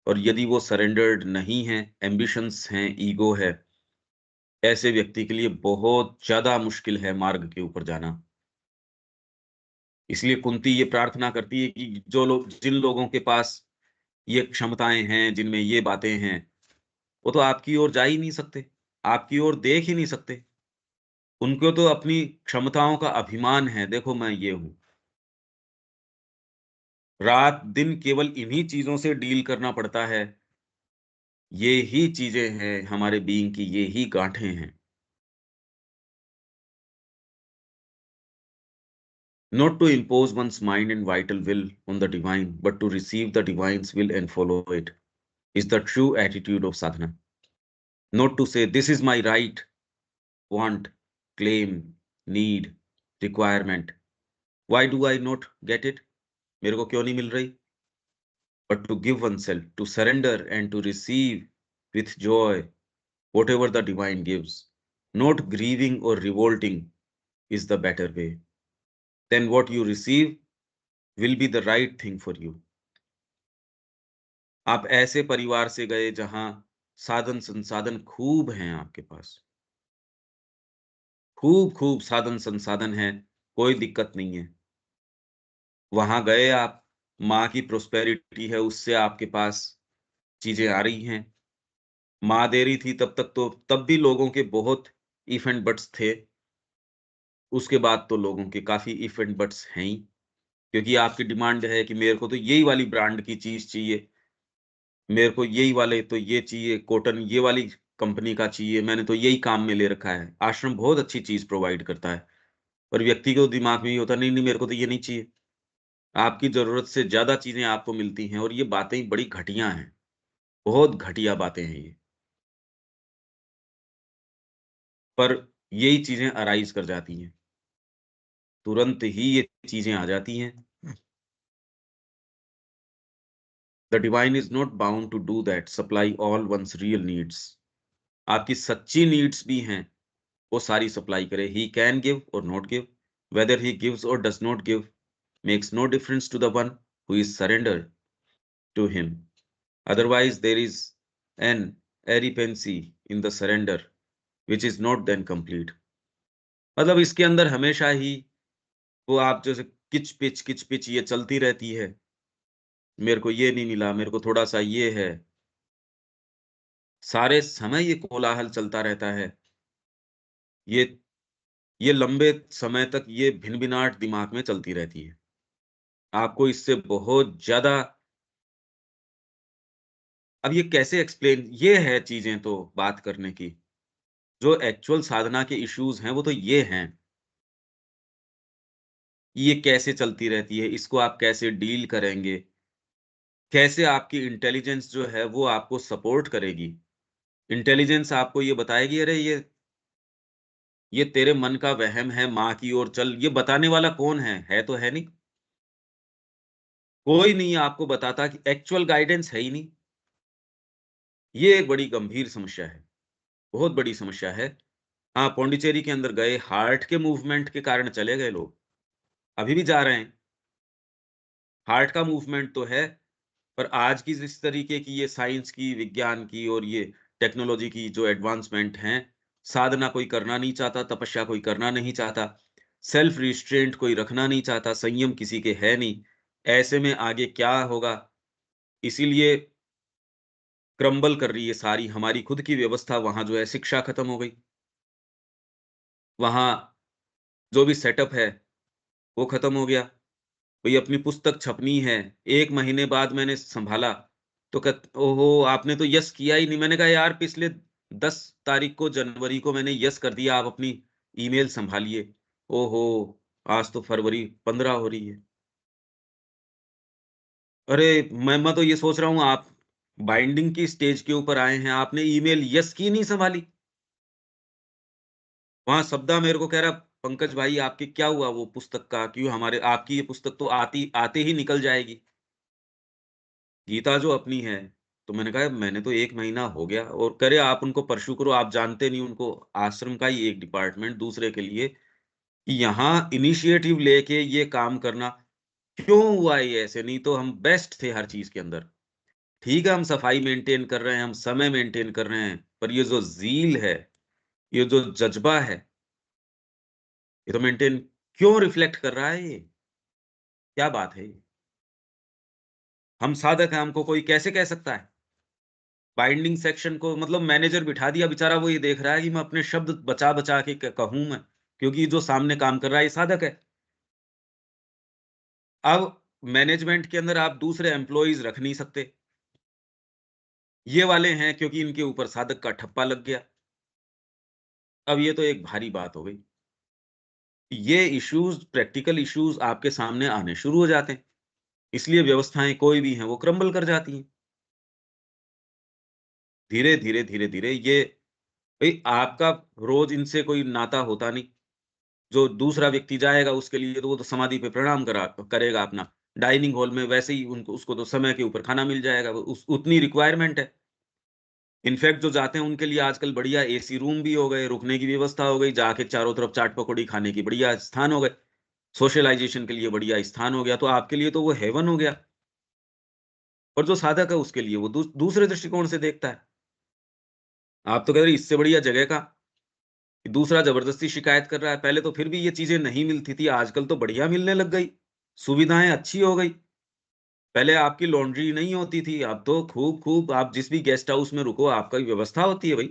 और यदि वो सरेंडर्ड नहीं है, एम्बिशंस हैं, ईगो है, ऐसे व्यक्ति के लिए बहुत ज्यादा मुश्किल है मार्ग के ऊपर जाना। इसलिए कुंती ये प्रार्थना करती है कि जिन लोगों के पास ये क्षमताएं हैं, जिनमें ये बातें हैं, वो तो आपकी ओर जा ही नहीं सकते, आपकी ओर देख ही नहीं सकते। उनको तो अपनी क्षमताओं का अभिमान है, देखो मैं ये हूं। रात दिन केवल इन्हीं चीजों से डील करना पड़ता है। ये ही चीजें हैं हमारे बीइंग की, ये ही गांठें हैं। Not to impose one's mind and vital will on the divine, but to receive the divine's will and follow it, is the true attitude of sadhana. Not to say, this is my right, want, claim, need, requirement. Why do I not get it? मेरे को क्यों नहीं मिल रही? But to give oneself, to surrender and to receive with joy whatever the divine gives. Not grieving or revolting is the better way. Then what you receive will be the right thing for you. आप ऐसे परिवार से गए जहां साधन संसाधन खूब हैं आपके पास, खूब खूब साधन संसाधन है, कोई दिक्कत नहीं है। वहां गए आप, माँ की प्रोस्पेरिटी है, उससे आपके पास चीजें आ रही हैं। माँ दे रही थी तब तक, तो तब भी लोगों के बहुत इफ एंड बट्स थे। उसके बाद तो लोगों के काफी इफ एंड बट्स हैं ही, क्योंकि आपकी डिमांड है कि मेरे को तो यही वाली ब्रांड की चीज चाहिए, मेरे को यही वाले तो ये चाहिए, कॉटन ये वाली कंपनी का चाहिए, मैंने तो यही काम में ले रखा है। आश्रम बहुत अच्छी चीज प्रोवाइड करता है, पर व्यक्ति के दिमाग में ये होता, नहीं नहीं मेरे को तो ये नहीं चाहिए। आपकी जरूरत से ज्यादा चीजें आपको मिलती हैं, और ये बातें बड़ी घटिया हैं, बहुत घटिया बातें हैं ये। पर यही चीजें अराइज कर जाती हैं, तुरंत ही ये चीजें आ जाती हैं। The divine is not bound to do that, supply all one's real needs. आपकी सच्ची नीड्स भी हैं, वो सारी सप्लाई करे। He can give or not give, whether he gives or does not give makes no difference to the one who is surrendered to him. Otherwise, there is an arrogancy in the surrender, which is not then complete. मतलब इसके अंदर हमेशा ही वो आप जैसे किच pitch ये चलती रहती है। मेरे को ये नहीं मिला, मेरे को थोड़ा सा ये है, सारे समय ये कोलाहल चलता रहता है। ये ये लंबे समय तक ये भिनभिनाहट दिमाग में चलती रहती है। आपको इससे बहुत ज्यादा, अब ये कैसे एक्सप्लेन, ये है चीजें तो बात करने की। जो एक्चुअल साधना के इश्यूज हैं वो तो ये हैं, ये कैसे चलती रहती है, इसको आप कैसे डील करेंगे, कैसे आपकी इंटेलिजेंस जो है वो आपको सपोर्ट करेगी। इंटेलिजेंस आपको ये बताएगी, अरे ये तेरे मन का वहम है, माँ की ओर चल। ये बताने वाला कौन है तो है नहीं, कोई नहीं आपको बताता, कि एक्चुअल गाइडेंस है ही नहीं। ये एक बड़ी गंभीर समस्या है, बहुत बड़ी समस्या है। हाँ, पौंडीचेरी के अंदर गए, हार्ट के मूवमेंट के कारण चले गए लोग, अभी भी जा रहे हैं। हार्ट का मूवमेंट तो है, पर आज की जिस तरीके की ये साइंस की, विज्ञान की और ये टेक्नोलॉजी की जो एडवांसमेंट हैं, साधना कोई करना नहीं चाहता, तपस्या कोई करना नहीं चाहता, सेल्फ रिस्ट्रेंट कोई रखना नहीं चाहता, संयम किसी के है नहीं। ऐसे में आगे क्या होगा? इसीलिए क्रम्बल कर रही है सारी हमारी खुद की व्यवस्था। वहां जो है शिक्षा खत्म हो गई, वहां जो भी सेटअप है वो खत्म हो गया। कोई अपनी पुस्तक छपनी है, 1 महीने बाद मैंने संभाला, तो ओहो आपने तो यस किया ही नहीं। मैंने कहा यार पिछले 10 तारीख को, जनवरी को मैंने यस कर दिया, आप अपनी ईमेल संभालिए। ओहो, आज तो फरवरी 15 हो रही है। अरे मैं तो ये सोच रहा हूँ, आप बाइंडिंग की स्टेज के ऊपर आए हैं, आपने ईमेल यस की नहीं संभाली। वहां शब्दा मेरे को कह रहा, पंकज भाई आपके क्या हुआ वो पुस्तक का, क्यों हमारे, आपकी ये पुस्तक तो आते ही निकल जाएगी, गीता जो अपनी है। तो मैंने कहा मैंने तो 1 महीना हो गया, और करे आप उनको परसू करो, आप जानते नहीं उनको, आश्रम का ही एक डिपार्टमेंट दूसरे के लिए यहाँ इनिशिएटिव लेके ये काम करना क्यों हुआ ये ऐसे, नहीं तो हम बेस्ट थे हर चीज के अंदर। ठीक है, हम सफाई मेंटेन कर रहे हैं, हम समय मेंटेन कर रहे हैं, पर ये जो जील है, ये जो जज्बा है, ये तो मेंटेन क्यों रिफ्लेक्ट कर रहा है? ये क्या बात है? हम साधक हैं, हमको कोई कैसे कह सकता है? बाइंडिंग सेक्शन को मतलब मैनेजर बिठा दिया, बेचारा वो ये देख रहा है कि मैं अपने शब्द बचा बचा के कहूं मैं, क्योंकि जो सामने काम कर रहा है ये साधक है। अब मैनेजमेंट के अंदर आप दूसरे एम्प्लॉइज रख नहीं सकते, ये वाले हैं क्योंकि इनके ऊपर साधक का ठप्पा लग गया। अब ये तो एक भारी बात हो गई। ये इश्यूज, प्रैक्टिकल इश्यूज आपके सामने आने शुरू हो जाते हैं, इसलिए व्यवस्थाएं कोई भी हैं वो क्रम्बल कर जाती हैं। धीरे धीरे धीरे धीरे ये, भाई आपका रोज इनसे कोई नाता होता नहीं, जो दूसरा व्यक्ति जाएगा उसके लिए तो वो तो समाधि पे प्रणाम करेगा अपना, डाइनिंग हॉल में वैसे ही उनको, उसको तो समय के ऊपर खाना मिल जाएगा, उतनी रिक्वायरमेंट है। इनफैक्ट जो जाते हैं उनके लिए आजकल बढ़िया एसी रूम भी हो गए, रुकने की व्यवस्था हो गई, जाके चारों तरफ चाट पकौड़ी खाने की बढ़िया स्थान हो गए, सोशलाइजेशन के लिए बढ़िया स्थान हो गया, तो आपके लिए तो वो हेवन हो गया। और जो साधक है उसके लिए वो दूसरे दृष्टिकोण से देखता है। आप तो कह रहे इससे बढ़िया जगह का कि दूसरा जबरदस्ती शिकायत कर रहा है। पहले तो फिर भी ये चीजें नहीं मिलती थी, आजकल तो बढ़िया मिलने लग गई, सुविधाएं अच्छी हो गई। पहले आपकी लॉन्ड्री नहीं होती थी, अब तो खूब खूब आप जिस भी गेस्ट हाउस में रुको आपका व्यवस्था होती है भाई।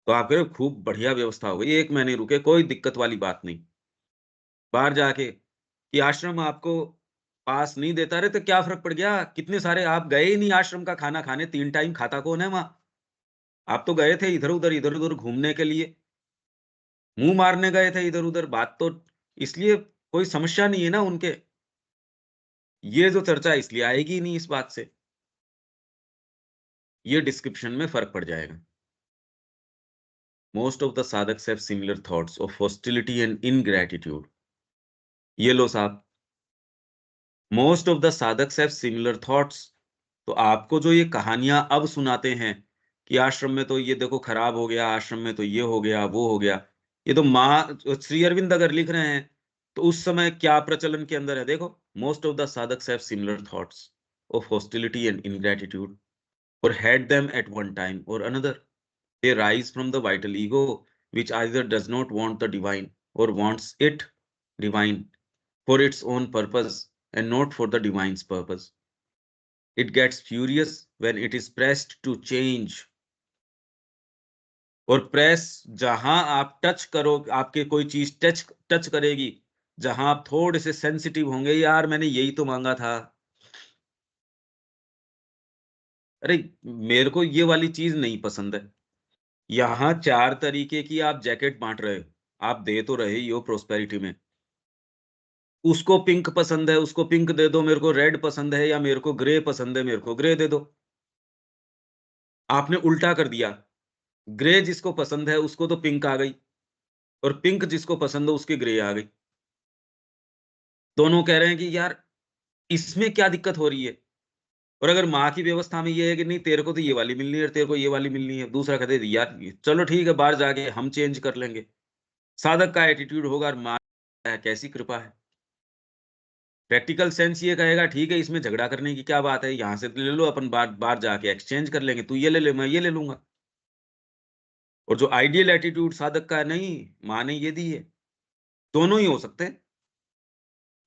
तो आप कह रहे हो खूब बढ़िया व्यवस्था हो गई, 1 महीने रुके, कोई दिक्कत वाली बात नहीं। बाहर जाके कि आश्रम आपको पास नहीं देता, रहे तो क्या फर्क पड़ गया, कितने सारे आप गए ही नहीं आश्रम का खाना खाने, 3 टाइम खाता कौन है वहां? आप तो गए थे इधर उधर घूमने के लिए, मुंह मारने गए थे इधर उधर, बात तो इसलिए कोई समस्या नहीं है ना उनके। ये जो चर्चा इसलिए आएगी ही नहीं इस बात से, ये डिस्क्रिप्शन में फर्क पड़ जाएगा। Most of the sadhaks have similar thoughts of hostility and ingratitude. ये लो साहब, most of the sadhaks have similar thoughts. तो आपको जो ये कहानियां अब सुनाते हैं कि आश्रम में तो ये देखो खराब हो गया, आश्रम में तो ये हो गया वो हो गया, ये तो श्री अरविंद अगर लिख रहे हैं तो उस समय क्या प्रचलन के अंदर है देखो। Most of the sadhaks have similar thoughts of hostility and ingratitude or had them at one time or another. They rise from the vital ego, which either does not want the divine or wants it divine for its own purpose and not for the divine's purpose. It gets furious when it is pressed to change. और press, जहां आप touch करो, आपके कोई चीज touch करेगी, जहां आप थोड़े से सेंसिटिव होंगे, यार मैंने यही तो मांगा था, अरे मेरे को ये वाली चीज नहीं पसंद है। यहाँ 4 तरीके की आप जैकेट बांट रहे हो, आप दे तो रहे ही हो प्रोस्पेरिटी में, उसको पिंक पसंद है उसको पिंक दे दो, मेरे को रेड पसंद है, या मेरे को ग्रे पसंद है मेरे को ग्रे दे दो। आपने उल्टा कर दिया, ग्रे जिसको पसंद है उसको तो पिंक आ गई, और पिंक जिसको पसंद है उसकी ग्रे आ गई। दोनों कह रहे हैं कि यार इसमें क्या दिक्कत हो रही है। और अगर माँ की व्यवस्था में ये है कि नहीं तेरे को तो ये वाली मिलनी है, तेरे को ये वाली मिलनी है, दूसरा कहते हैं यार चलो ठीक है बाहर जाके हम चेंज कर लेंगे। साधक का एटीट्यूड होगा और माँ कैसी कृपा है। प्रैक्टिकल सेंस ये कहेगा ठीक है इसमें झगड़ा करने की क्या बात है, यहां से ले लो, अपन बाहर बाहर जाके एक्सचेंज कर लेंगे, तू ये ले ले मैं ये ले लूंगा। और जो आइडियल एटीट्यूड साधक का है, नहीं माँ ने ये दी है, दोनों ही हो सकते हैं।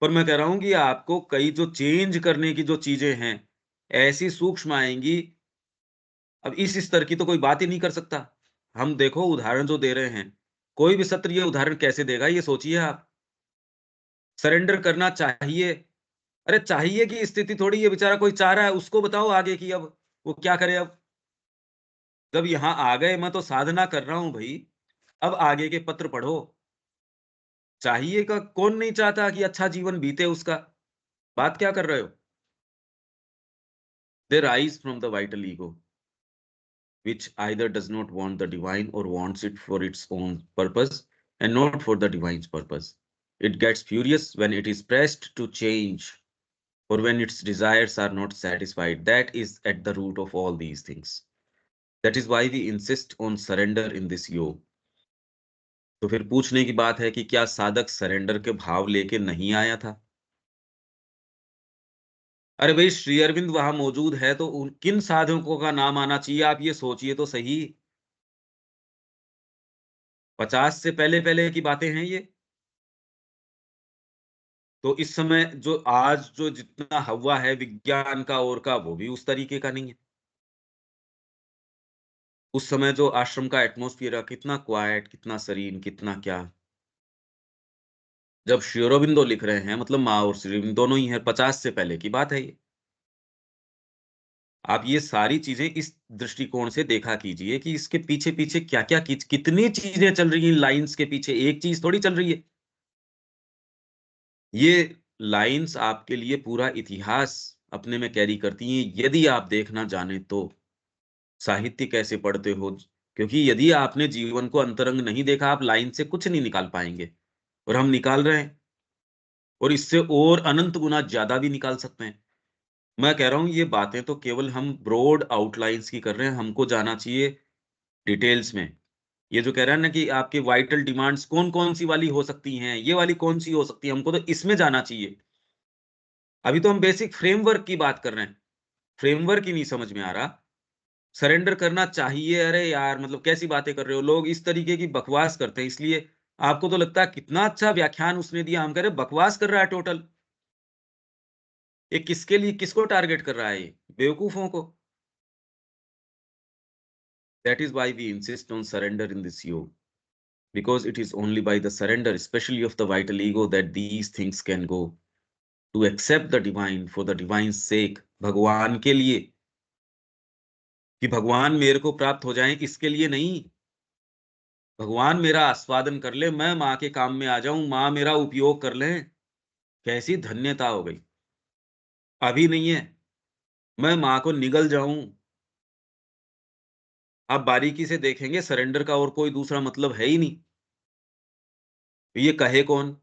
पर मैं कह रहा हूं कि आपको कई जो चेंज करने की जो चीजें हैं ऐसी सूक्ष्म आएंगी, अब इस स्तर की तो कोई बात ही नहीं कर सकता। हम देखो उदाहरण जो दे रहे हैं, कोई भी सत्र ये उदाहरण कैसे देगा ये सोचिए आप। सरेंडर करना चाहिए, अरे चाहिए की स्थिति थोड़ी, ये बेचारा कोई चाह रहा है उसको बताओ आगे की, अब वो क्या करे। अब जब यहां आ गए, मैं तो साधना कर रहा हूं भाई, अब आगे के पत्र पढ़ो। चाहिए का कौन नहीं चाहता कि अच्छा जीवन बीते उसका, बात क्या कर रहे हो। They rise from the vital ego which either does not want the divine or wants it for its own purpose and not for the divine's purpose. It gets furious when it is pressed to change or when its desires are not satisfied. That is at the root of all these things. That is why we insist on surrender in this yoga. तो फिर पूछने की बात है कि क्या साधक surrender के भाव लेके नहीं आया था? अरे भाई, श्री अरविंद वहां मौजूद है तो उन किन साधकों का नाम आना चाहिए, आप ये सोचिए तो सही। 50 से पहले पहले की बातें हैं ये। तो इस समय जो आज जो जितना हवा है विज्ञान का और का, वो भी उस तरीके का नहीं है। उस समय जो आश्रम का एटमॉस्फेयर कितना क्वाइट, कितना serene, कितना क्या। जब श्री अरबिंदो लिख रहे हैं, मतलब माँ और श्री अरबिंदो दोनों ही है, 50 से पहले की बात है ये। आप ये सारी चीजें इस दृष्टिकोण से देखा कीजिए कि इसके पीछे पीछे क्या क्या कितनी चीजें चल रही हैं। लाइंस के पीछे एक चीज थोड़ी चल रही है। ये लाइंस आपके लिए पूरा इतिहास अपने में कैरी करती हैं, यदि आप देखना जाने तो। साहित्य कैसे पढ़ते हो, क्योंकि यदि आपने जीवन को अंतरंग नहीं देखा, आप लाइन से कुछ नहीं निकाल पाएंगे। और हम निकाल रहे हैं, और इससे और अनंत गुना ज्यादा भी निकाल सकते हैं। मैं कह रहा हूं ये बातें तो केवल हम ब्रॉड आउटलाइंस की कर रहे हैं, हमको जाना चाहिए डिटेल्स में। ये जो कह रहा है ना कि आपके वाइटल डिमांड्स कौन कौन सी वाली हो सकती हैं, ये वाली कौन सी हो सकती है, हमको तो इसमें जाना चाहिए। अभी तो हम बेसिक फ्रेमवर्क की बात कर रहे हैं, फ्रेमवर्क ही नहीं समझ में आ रहा। सरेंडर करना चाहिए, अरे यार मतलब कैसी बातें कर रहे हो। लोग इस तरीके की बकवास करते हैं, इसलिए आपको तो लगता है कितना अच्छा व्याख्यान उसने दिया, हम कह रहे बकवास कर रहा है टोटल। ये किसके लिए, किसको टारगेट कर रहा है, ये बेवकूफों को। That is why we insist on surrender in this yoga, because it is only by the surrender, especially of the vital ego, that these things can go to accept the divine for the divine's sake। भगवान के लिए, कि भगवान मेरे को प्राप्त हो जाएं, इसके लिए नहीं। भगवान मेरा आस्वादन कर ले, मैं माँ के काम में आ जाऊं, माँ मेरा उपयोग कर ले, कैसी धन्यता हो गई। अभी नहीं है, मैं माँ को निगल जाऊं। आप बारीकी से देखेंगे, सरेंडर का और कोई दूसरा मतलब है ही नहीं। ये कहे कौन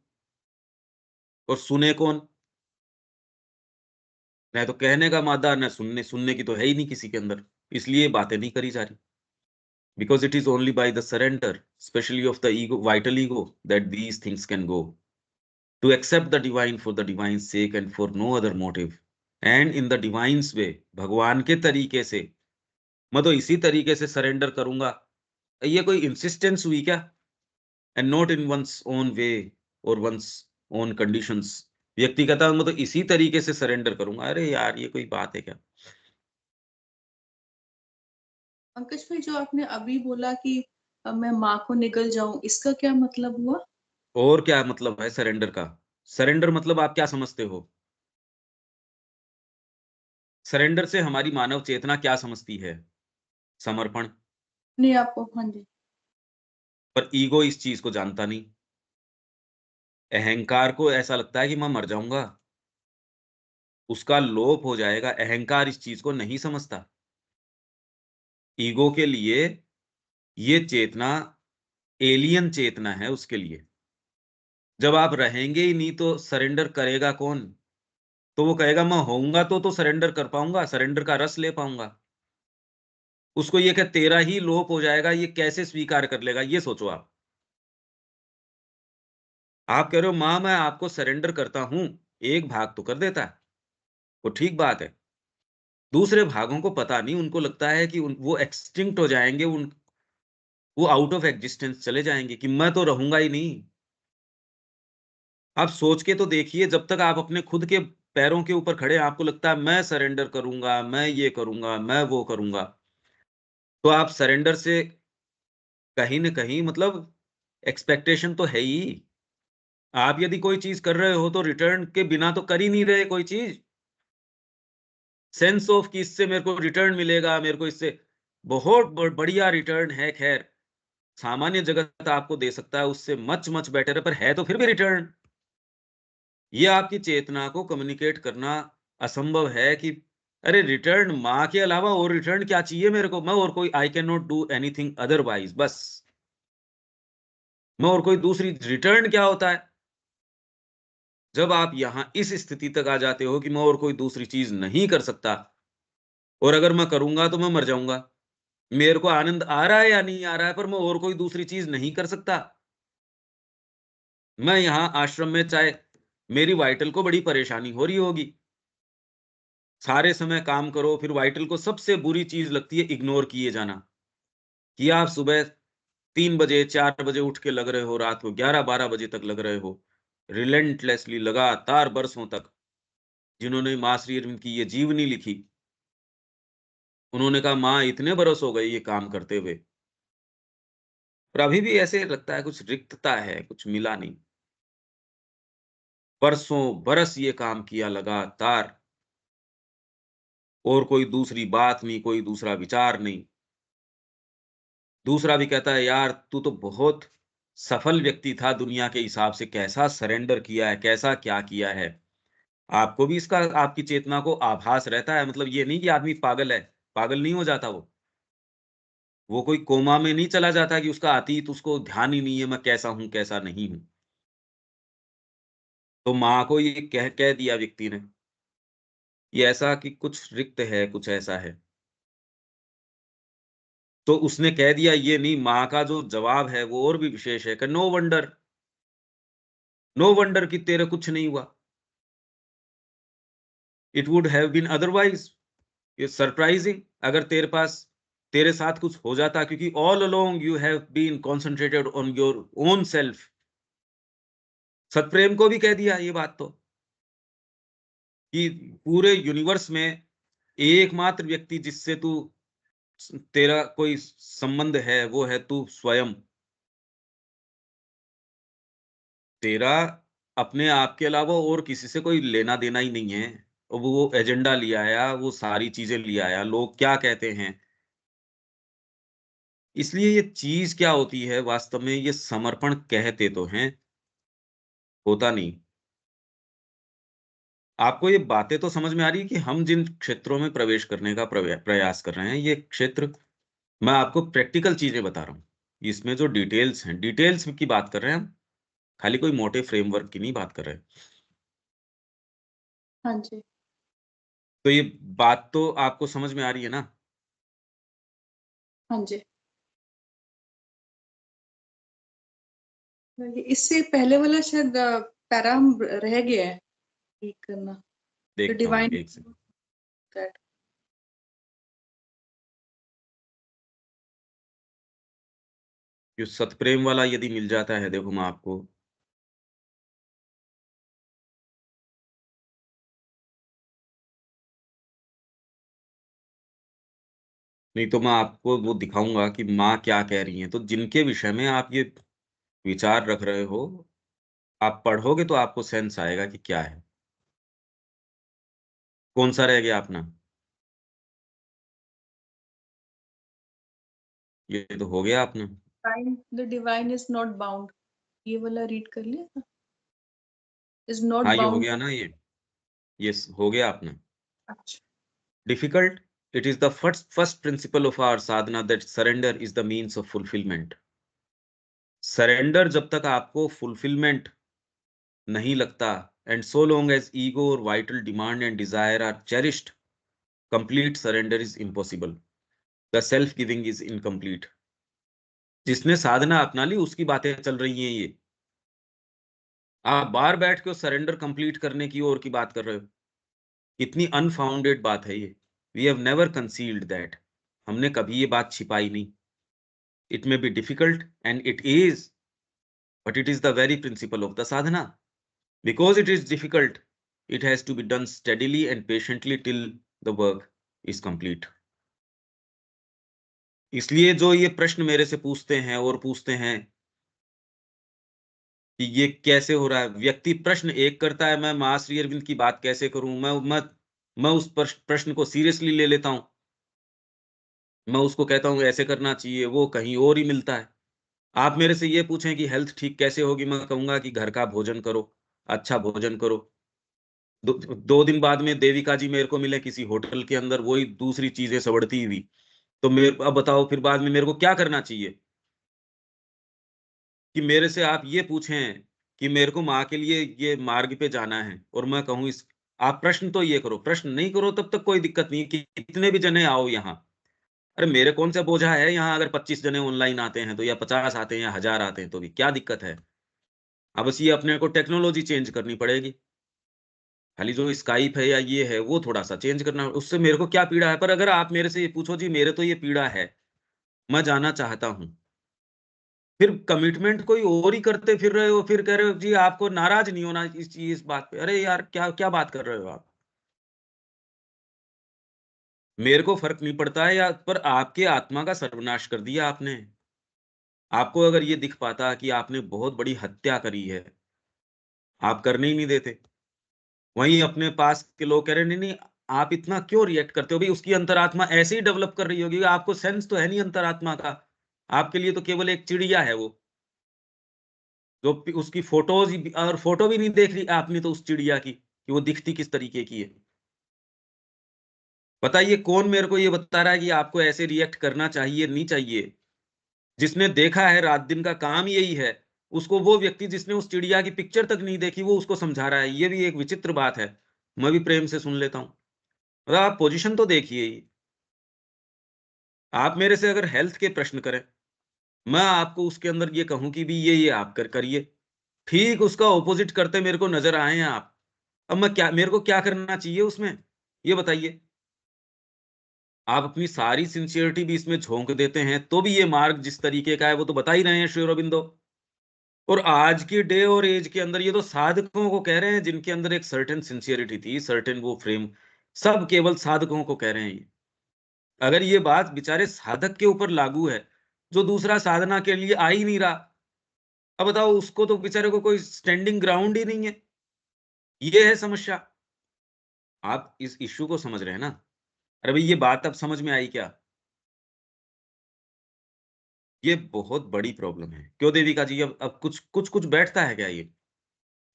और सुने कौन? न तो कहने का मादा, न सुनने सुनने की तो है ही नहीं किसी के अंदर, इसलिए बातें नहीं करी जा रही। Because it is only by the surrender, especially of the ego, vital ego, that these things can go to accept the divine for the divine's sake and for no other motive, and in the divine's way, भगवान के तरीके से। मैं तो इसी तरीके से surrender करूंगा, ये कोई इंसिस्टेंस हुई क्या? And not in one's own way और वंस ओन कंडीशंस। व्यक्ति कहता है मैं तो इसी तरीके से सरेंडर करूंगा, अरे यार ये कोई बात है क्या? पंकज भाई, जो आपने अभी बोला कि मैं माँ को निगल जाऊं, इसका क्या मतलब हुआ? और क्या मतलब है सरेंडर का? सरेंडर मतलब आप क्या समझते हो? सरेंडर से हमारी मानव चेतना क्या समझती है? समर्पण। नहीं, आपको, हाँ जी। पर ईगो इस चीज को जानता नहीं। अहंकार को ऐसा लगता है कि मैं मर जाऊंगा, उसका लोप हो जाएगा। अहंकार इस चीज को नहीं समझता। ईगो के लिए ये चेतना एलियन चेतना है उसके लिए। जब आप रहेंगे ही नहीं तो सरेंडर करेगा कौन? तो वो कहेगा मैं होऊंगा तो सरेंडर कर पाऊंगा, सरेंडर का रस ले पाऊंगा। उसको ये क्या तेरा ही लोप हो जाएगा, ये कैसे स्वीकार कर लेगा? ये सोचो आप। आप कह रहे हो मां मैं आपको सरेंडर करता हूं, एक भाग तो कर देता है, वो ठीक बात है। दूसरे भागों को पता नहीं, उनको लगता है कि वो एक्सटिंक्ट हो जाएंगे, वो आउट ऑफ एग्जिस्टेंस चले जाएंगे, कि मैं तो रहूंगा ही नहीं। आप सोच के तो देखिए, जब तक आप अपने खुद के पैरों के ऊपर खड़े हैं, आपको लगता है मैं सरेंडर करूंगा, मैं ये करूंगा, मैं वो करूंगा, तो आप सरेंडर से कहीं न कहीं मतलब एक्सपेक्टेशन तो है ही। आप यदि कोई चीज कर रहे हो तो रिटर्न के बिना तो कर ही नहीं रहे कोई चीज। सेंस ऑफ कि इससे मेरे को रिटर्न मिलेगा, मेरे को इससे बहुत बढ़िया रिटर्न है, खैर सामान्य जगत आपको दे सकता है, उससे मच मच बेटर है, पर है तो फिर भी रिटर्न। ये आपकी चेतना को कम्युनिकेट करना असंभव है कि अरे रिटर्न माँ के अलावा और रिटर्न क्या चाहिए मेरे को, मैं और कोई I can not do anything otherwise, बस मैं और कोई दूसरी रिटर्न क्या होता है? जब आप यहां इस स्थिति तक आ जाते हो कि मैं और कोई दूसरी चीज नहीं कर सकता, और अगर मैं करूंगा तो मैं मर जाऊंगा, मेरे को आनंद आ रहा है या नहीं आ रहा है, पर मैं और कोई दूसरी चीज नहीं कर सकता, मैं यहाँ आश्रम में, चाहे मेरी वाइटल को बड़ी परेशानी हो रही होगी, सारे समय काम करो, फिर वाइटल को सबसे बुरी चीज लगती है इग्नोर किए जाना, कि आप सुबह 3 बजे 4 बजे उठ के लग रहे हो, रात को 11-12 बजे तक लग रहे हो, रिलेंटलेसली, लगातार बरसों तक। जिन्होंने माँ श्री अरविंद की ये जीवनी लिखी, उन्होंने कहा माँ इतने बरस हो गए ये काम करते हुए, पर अभी भी ऐसे लगता है कुछ रिक्तता है, कुछ मिला नहीं। बरसों बरस ये काम किया लगातार, और कोई दूसरी बात नहीं, कोई दूसरा विचार नहीं। दूसरा भी कहता है यार तू तो बहुत सफल व्यक्ति था दुनिया के हिसाब से, कैसा सरेंडर किया है, कैसा क्या किया है। आपको भी इसका, आपकी चेतना को आभास रहता है, मतलब ये नहीं कि आदमी पागल है, पागल नहीं हो जाता वो कोई कोमा में नहीं चला जाता कि उसका अतीत उसको ध्यान ही नहीं है, मैं कैसा हूँ कैसा नहीं हूँ। तो माँ को ये कह दिया व्यक्ति ने, ये ऐसा कि कुछ रिक्त है, कुछ ऐसा है। तो उसने कह दिया ये नहीं, माँ का जो जवाब है वो और भी विशेष है कि नो वंडर कि तेरे कुछ नहीं हुआ। It would have been otherwise, ये सरप्राइजिंग अगर तेरे साथ कुछ हो जाता, क्योंकि all along you have been concentrated on your own self. Satprem को भी कह दिया ये बात तो, कि पूरे यूनिवर्स में एकमात्र व्यक्ति जिससे तेरा कोई संबंध है वो है तू स्वयं। तेरा अपने आप के अलावा और किसी से कोई लेना देना ही नहीं है। और वो एजेंडा ले आया, वो सारी चीजें ले आया, लोग क्या कहते हैं। इसलिए ये चीज क्या होती है वास्तव में, ये समर्पण कहते तो हैं, होता नहीं। आपको ये बातें तो समझ में आ रही है कि हम जिन क्षेत्रों में प्रवेश करने का प्रयास कर रहे हैं, ये क्षेत्र, मैं आपको प्रैक्टिकल चीजें बता रहा हूँ। इसमें जो डिटेल्स हैं, डिटेल्स की बात कर रहे हैं हम, खाली कोई मोटे फ्रेमवर्क की नहीं बात कर रहे हैं। हाँ जी। तो ये बात तो आपको समझ में आ रही है ना? हाँ जी। इससे पहले वाला शायद पैरा रह गया है ठीक करना, द देखता हूँ डिवाइन एक सेकंड। दैट। जो सतप्रेम वाला यदि मिल जाता है, देखो मैं आपको, नहीं तो मैं आपको वो दिखाऊंगा कि माँ क्या कह रही हैं। तो जिनके विषय में आप ये विचार रख रहे हो, आप पढ़ोगे तो आपको सेंस आएगा कि क्या है। कौन सा रह गया अपना? ये तो हो गया अपना। The divine is not bound, ये वाला रीड कर लिया था। इज नॉट हाँ ये हो बाउंड। गया ना, ये हो गया अपना। अच्छा। Difficult. It is the first principle of our sadhana that surrender is the means of fulfillment. Surrender जब तक आपको फुलफिलमेंट नहीं लगता, and so long as ego और vital demand and desire are cherished, complete surrender is impossible. The self giving is incomplete. जिसने साधना अपना ली उसकी बातें चल रही हैं ये। आप बाहर बैठ के सरेंडर कंप्लीट करने की ओर की बात कर रहे हो, कितनी अनफाउंडेड बात है ये। We have never concealed that, हमने कभी ये बात छिपाई नहीं। It may be difficult, and it is, but it is the very principle of the sadhana. Because it is difficult, it has to be done steadily and patiently till the work is complete. इसलिए जो ये प्रश्न मेरे से पूछते हैं और पूछते हैं कि ये कैसे हो रहा है, व्यक्ति प्रश्न एक करता है, मैं मां श्री अरविंद की बात कैसे करूं, मैं उस प्रश्न को सीरियसली ले लेता हूं। मैं उसको कहता हूं ऐसे करना चाहिए, वो कहीं और ही मिलता है। आप मेरे से ये पूछें कि हेल्थ ठीक कैसे होगी, मैं कहूंगा कि घर का भोजन करो, अच्छा भोजन करो। 2 दिन बाद में देविका जी मेरे को मिले किसी होटल के अंदर, वही दूसरी चीजें सवड़ती हुई। तो मेरे, अब बताओ फिर बाद में मेरे को क्या करना चाहिए? कि मेरे से आप ये पूछें कि मेरे को माँ के लिए ये मार्ग पे जाना है, और मैं कहूँ इस, आप प्रश्न तो ये करो, प्रश्न नहीं करो तब तक कोई दिक्कत नहीं कि कितने भी जने आओ यहाँ। अरे मेरे कौन सा बोझा है यहाँ, अगर 25 जने ऑनलाइन आते हैं तो, या 50 आते हैं या 1000 आते हैं तो भी क्या दिक्कत है? अब बस ये अपने को टेक्नोलॉजी चेंज करनी पड़ेगी, खाली जो स्काइप है या ये है वो थोड़ा सा चेंज करना, उससे मेरे को क्या पीड़ा है। पर अगर आप मेरे से ये पूछो जी मेरे तो ये पीड़ा है, मैं जाना चाहता हूं, फिर कमिटमेंट कोई और ही करते फिर रहे हो, फिर कह रहे हो जी आपको नाराज नहीं होना इस बात पे। अरे यार क्या क्या बात कर रहे हो आप, मेरे को फर्क नहीं पड़ता है या, पर आपके आत्मा का सर्वनाश कर दिया आपने। आपको अगर ये दिख पाता कि आपने बहुत बड़ी हत्या करी है, आप करने ही नहीं देते। वहीं अपने पास के लोग कह रहे नहीं नहीं, आप इतना क्यों रिएक्ट करते हो भाई, उसकी अंतरात्मा ऐसे ही डेवलप कर रही होगी, आपको सेंस तो है नहीं अंतरात्मा का, आपके लिए तो केवल एक चिड़िया है वो, जो उसकी फोटोज और फोटो भी नहीं देख ली आपने तो उस चिड़िया की कि वो दिखती किस तरीके की है। बताइए कौन मेरे को ये बता रहा है कि आपको ऐसे रिएक्ट करना चाहिए नहीं चाहिए। जिसने देखा है, रात दिन का काम यही है, उसको वो व्यक्ति जिसने उस चिड़िया की पिक्चर तक नहीं देखी वो उसको समझा रहा है। ये भी एक विचित्र बात है, मैं भी प्रेम से सुन लेता हूं। मतलब आप पोजीशन तो देखिए ही। आप मेरे से अगर हेल्थ के प्रश्न करें, मैं आपको उसके अंदर ये कहूं कि भी ये आप करिए, ठीक उसका ऑपोजिट करते मेरे को नजर आए हैं आप, अब मैं क्या, मेरे को क्या करना चाहिए उसमें, ये बताइए। आप अपनी सारी सिंसियरिटी भी इसमें झोंक देते हैं, तो भी ये मार्ग जिस तरीके का है वो तो बता ही रहे हैं श्री अरबिंदो। और आज की डे और एज के अंदर ये तो साधकों को कह रहे हैं, जिनके अंदर एक सर्टेन सिंसियरिटी थी, सर्टेन वो फ्रेम, सब केवल साधकों को कह रहे हैं ये। अगर ये बात बेचारे साधक के ऊपर लागू है, जो दूसरा साधना के लिए आ ही नहीं रहा, अब बताओ उसको तो बेचारे को कोई स्टैंडिंग ग्राउंड ही नहीं है। ये है समस्या। आप इस इश्यू को समझ रहे हैं ना? अरे भाई ये बात अब समझ में आई क्या? ये बहुत बड़ी प्रॉब्लम है। क्यों देविका जी, अब कुछ बैठता है क्या ये?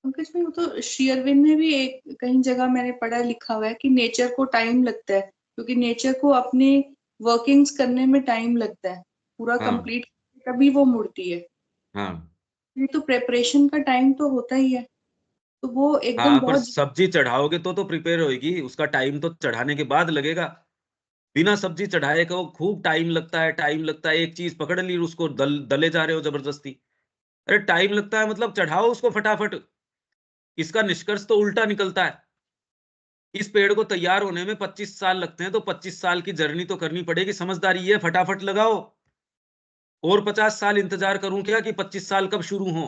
पंकज भाई, वो तो श्री अरविंद में भी एक कहीं जगह मैंने पढ़ा लिखा हुआ है कि नेचर को टाइम लगता है, क्योंकि नेचर को अपने वर्किंग्स करने में टाइम लगता है, पूरा हाँ कंप्लीट तभी वो मुड़ती है। हाँ ये तो प्रेपरेशन का टाइम तो होता ही है, तो वो एकदम हाँ, पर बहुत। सब्जी चढ़ाओगे तो प्रिपेयर होएगी, उसका टाइम तो चढ़ाने के बाद लगेगा। बिना सब्जी चढ़ाए को खूब टाइम लगता है, टाइम लगता है, एक चीज पकड़ ली उसको दले जा रहे हो जबरदस्ती। अरे टाइम लगता है मतलब चढ़ाओ उसको फटाफट। इसका निष्कर्ष तो उल्टा निकलता है। इस पेड़ को तैयार होने में 25 साल लगते हैं, तो 25 साल की जर्नी तो करनी पड़ेगी। समझदारी ये फटाफट लगाओ, और 50 साल इंतजार करूं क्या कि 25 साल कब शुरू हो।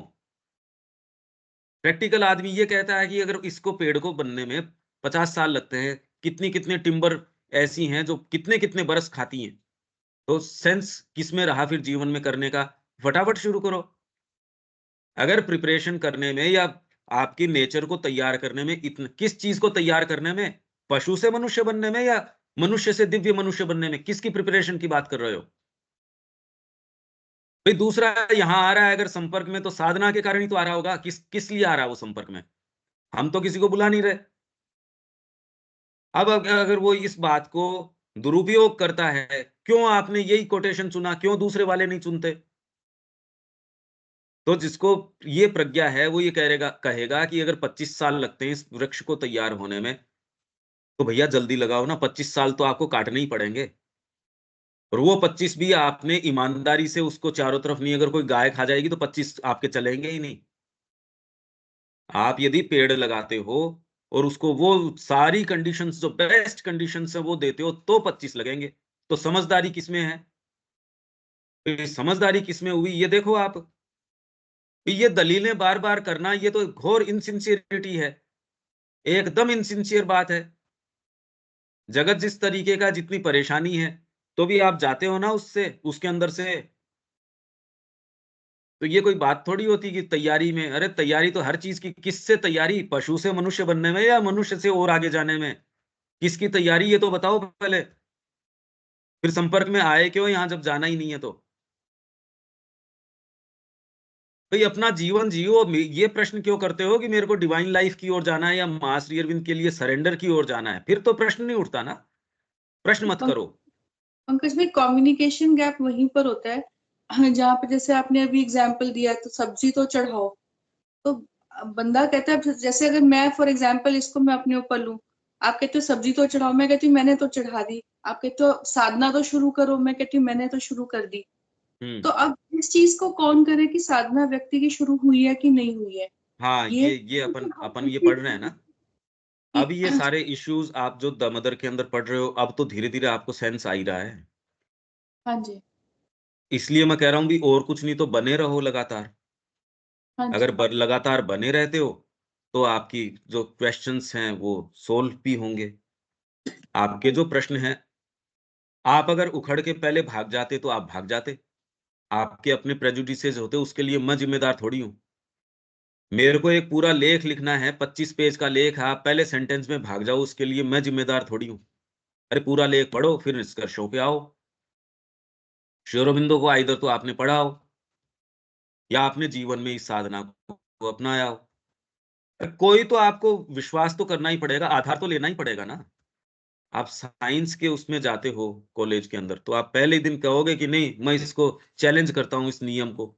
प्रैक्टिकल आदमी ये कहता है कि अगर इसको पेड़ को बनने में 50 साल लगते हैं, कितनी कितने टिम्बर ऐसी हैं जो कितने कितने बरस खाती हैं, तो सेंस किसमें रहा फिर जीवन में करने का? फटाफट शुरू करो। अगर प्रिपरेशन करने में या आपकी नेचर को तैयार करने में, इतने किस चीज को तैयार करने में, पशु से मनुष्य बनने में या मनुष्य से दिव्य मनुष्य बनने में, किसकी प्रिपरेशन की बात कर रहे हो भाई? दूसरा यहां आ रहा है अगर संपर्क में, तो साधना के कारण ही तो आ रहा होगा। किस किस लिए आ रहा है वो संपर्क में? हम तो किसी को बुला नहीं रहे। अब अगर वो इस बात को दुरुपयोग करता है, क्यों आपने यही कोटेशन चुना, क्यों दूसरे वाले नहीं चुनते? तो जिसको ये प्रज्ञा है वो ये कहेगा कि अगर 25 साल लगते हैं इस वृक्ष को तैयार होने में, तो भैया जल्दी लगाओ ना, 25 साल तो आपको काटने ही पड़ेंगे। और वो 25 भी आपने ईमानदारी से उसको चारों तरफ नहीं, अगर कोई गाय खा जाएगी तो 25 आपके चलेंगे ही नहीं। आप यदि पेड़ लगाते हो और उसको वो सारी कंडीशंस, जो बेस्ट कंडीशंस है वो देते हो, तो 25 लगेंगे। तो समझदारी किसमें है? तो ये समझदारी किसमें हुई ये देखो आप। ये दलीलें बार बार करना, ये तो घोर इनसिंसियरिटी है, एकदम इनसिंसियर बात है। जगत जिस तरीके का, जितनी परेशानी है, तो भी आप जाते हो ना उससे, उसके अंदर से। तो ये कोई बात थोड़ी होती कि तैयारी में, अरे तैयारी तो हर चीज की। किससे तैयारी? पशु से मनुष्य बनने में या मनुष्य से और आगे जाने में? किसकी तैयारी ये तो बताओ पहले। फिर संपर्क में आए क्यों यहां जब जाना ही नहीं है तो? भाई अपना जीवन जियो। ये प्रश्न क्यों करते हो कि मेरे को डिवाइन लाइफ की ओर जाना है या मां श्री अरविंद के लिए सरेंडर की ओर जाना है? फिर तो प्रश्न नहीं उठता ना, प्रश्न मत करो। पंकज भाई, कम्युनिकेशन गैप वहीं पर होता है जहाँ पे, जैसे आपने अभी एग्जाम्पल दिया, तो सब्जी तो चढ़ाओ, तो बंदा कहता है, जैसे अगर मैं फॉर एग्जाम्पल इसको मैं अपने ऊपर लूं, आप कहते हो सब्जी तो चढ़ाओ, मैं कहती हूँ मैंने तो चढ़ा दी। आप कहते हो साधना तो शुरू करो, मैं कहती हूँ मैंने तो शुरू कर दी। तो अब इस चीज को कौन करे कि साधना व्यक्ति की शुरू हुई है कि नहीं हुई है? हाँ, ये अपन ये पढ़ रहे हैं ना। अब ये सारे इश्यूज आप जो दामोदर के अंदर पढ़ रहे हो, अब तो धीरे धीरे आपको सेंस आ ही रहा है। हाँ जी, इसलिए मैं कह रहा हूँ भी और कुछ नहीं तो बने रहो लगातार। हाँ अगर जी, लगातार बने रहते हो तो आपकी जो क्वेश्चंस हैं वो सोल्व भी होंगे। आपके जो प्रश्न हैं, आप अगर उखड़ के पहले भाग जाते तो आप भाग जाते। आपके अपने प्रेजुडिसेस होते, उसके लिए मैं जिम्मेदार थोड़ी हूँ। मेरे को एक पूरा लेख लिखना है, 25 पेज का लेख, आप पहले सेंटेंस में भाग जाओ, उसके लिए मैं जिम्मेदार थोड़ी हूँ। अरे पूरा लेख पढ़ो, फिर निष्कर्षों पे आओ। श्री अरबिंदो को आइदर तो आपने पढ़ा हो या आपने जीवन में इस साधना को अपनाया हो। कोई तो आपको विश्वास तो करना ही पड़ेगा, आधार तो लेना ही पड़ेगा ना। आप साइंस के उसमें जाते हो कॉलेज के अंदर, तो आप पहले दिन कहोगे कि नहीं, मैं इसको चैलेंज करता हूँ, इस नियम को।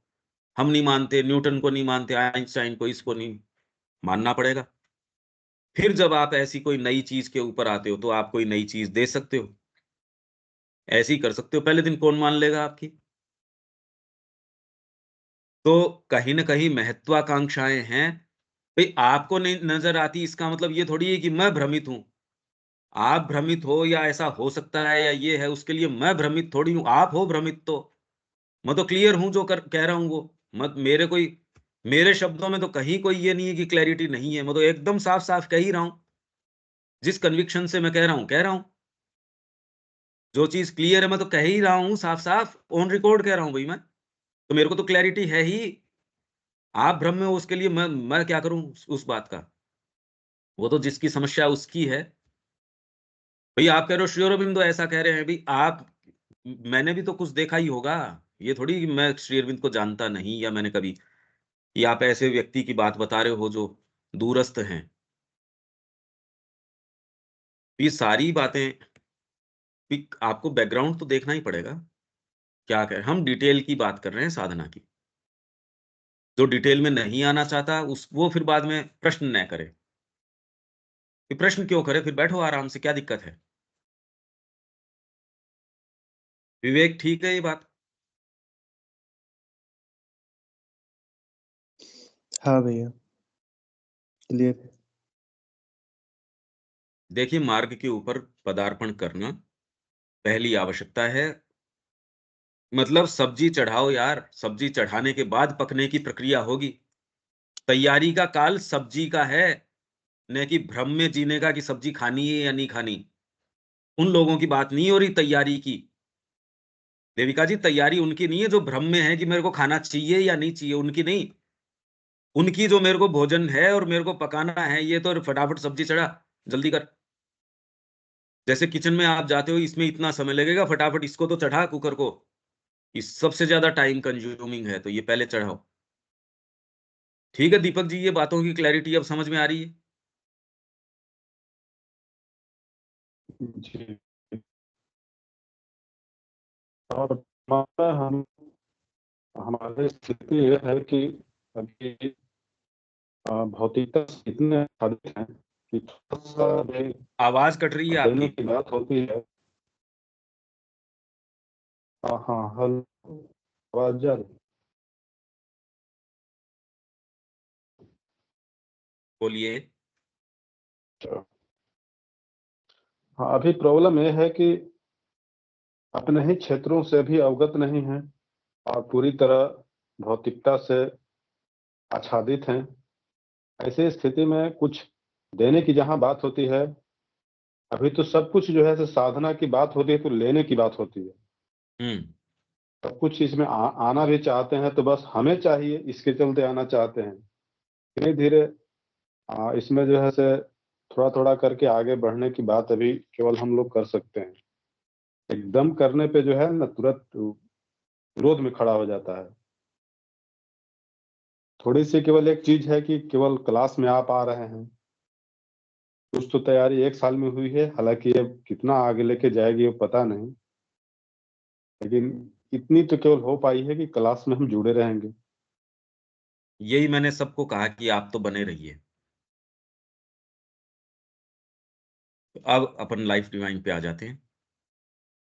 हम नहीं मानते, न्यूटन को नहीं मानते, आइंस्टाइन को, इसको नहीं मानना पड़ेगा। फिर जब आप ऐसी कोई नई चीज के ऊपर आते हो तो आप कोई नई चीज दे सकते हो, ऐसे ही कर सकते हो। पहले दिन कौन मान लेगा आपकी? तो कहीं ना कहीं महत्वाकांक्षाएं हैं। भाई आपको नहीं नजर आती, इसका मतलब ये थोड़ी है कि मैं भ्रमित हूं। आप भ्रमित हो या ऐसा हो सकता है या ये है, उसके लिए मैं भ्रमित थोड़ी हूं। आप हो भ्रमित तो मैं तो क्लियर हूं जो कह रहा हूं वो। मत मेरे शब्दों में तो कहीं कोई ये नहीं है कि क्लैरिटी नहीं है। मैं तो एकदम साफ साफ कह ही रहा हूं। जिस कन्विक्शन से मैं कह रहा हूं। जो चीज क्लियर है मैं तो कह ही रहा हूं, साफ साफ ऑन रिकॉर्ड कह रहा हूं भाई मैं। तो मेरे को तो क्लैरिटी है ही। आप भ्रम में हो, उसके लिए मैं क्या करूं उस बात का? वो तो जिसकी समस्या उसकी है। भाई आप कह रहे हो श्री अरबिंदो ऐसा कह रहे हैं, भाई आप, मैंने भी तो कुछ देखा ही होगा। ये थोड़ी कि मैं श्री अरविंद को जानता नहीं, या मैंने कभी, कि आप ऐसे व्यक्ति की बात बता रहे हो जो दूरस्थ हैं। ये सारी बातें भी आपको बैकग्राउंड तो देखना ही पड़ेगा। क्या कह हम डिटेल की बात कर रहे हैं साधना की। जो डिटेल में नहीं आना चाहता उस वो फिर बाद में प्रश्न न करे। फिर प्रश्न क्यों करे? फिर बैठो आराम से, क्या दिक्कत है? विवेक, ठीक है ये बात? हाँ भैया, क्लियर है। देखिए, मार्ग के ऊपर पदार्पण करना पहली आवश्यकता है। मतलब सब्जी चढ़ाओ यार, सब्जी चढ़ाने के बाद पकने की प्रक्रिया होगी। तैयारी का काल सब्जी का है, न कि भ्रम में जीने का कि सब्जी खानी है या नहीं खानी। उन लोगों की बात नहीं हो रही तैयारी की। देविका जी, तैयारी उनकी नहीं है जो भ्रम में है कि मेरे को खाना चाहिए या नहीं चाहिए, उनकी नहीं। उनकी जो मेरे को भोजन है और मेरे को पकाना है, ये तो फटाफट सब्जी चढ़ा, जल्दी कर। जैसे किचन में आप जाते हो, इसमें इतना समय लगेगा, फटाफट इसको तो चढ़ा कुकर को। इस सबसे ज्यादा टाइम कंज्यूमिंग है, तो ये पहले चढ़ाओ। ठीक है दीपक जी, ये बातों की क्लैरिटी अब समझ में आ रही है? जी। और माता हम हमारी स्थिति ये है कि अभी भौतिकता से इतने आच्छादित हैं कि थोड़ा सा भी आवाज कट रही है देने आपकी। की बात होती है। हाँ, हल आवाज जा रही बोलिए। है? हाँ, अभी प्रॉब्लम ये है कि अपने ही क्षेत्रों से भी अवगत नहीं है और पूरी तरह भौतिकता से आच्छादित हैं। ऐसी स्थिति में कुछ देने की जहाँ बात होती है, अभी तो सब कुछ जो है से साधना की बात होती है तो लेने की बात होती है। हम्म। सब कुछ इसमें आना भी चाहते हैं तो बस हमें चाहिए, इसके चलते आना चाहते हैं। धीरे धीरे इसमें जो है से थोड़ा थोड़ा करके आगे बढ़ने की बात अभी केवल हम लोग कर सकते हैं। एकदम करने पे जो है ना तुरंत विरोध में खड़ा हो जाता है। थोड़ी सी केवल एक चीज है कि केवल क्लास में आप आ रहे हैं। कुछ तो तैयारी 1 साल में हुई है, हालांकि ये कितना आगे लेके जाएगी वो पता नहीं, लेकिन इतनी तो केवल हो पाई है कि क्लास में हम जुड़े रहेंगे। यही मैंने सबको कहा कि आप तो बने रहिए। अब अपन लाइफ डिवाइन पे आ जाते हैं।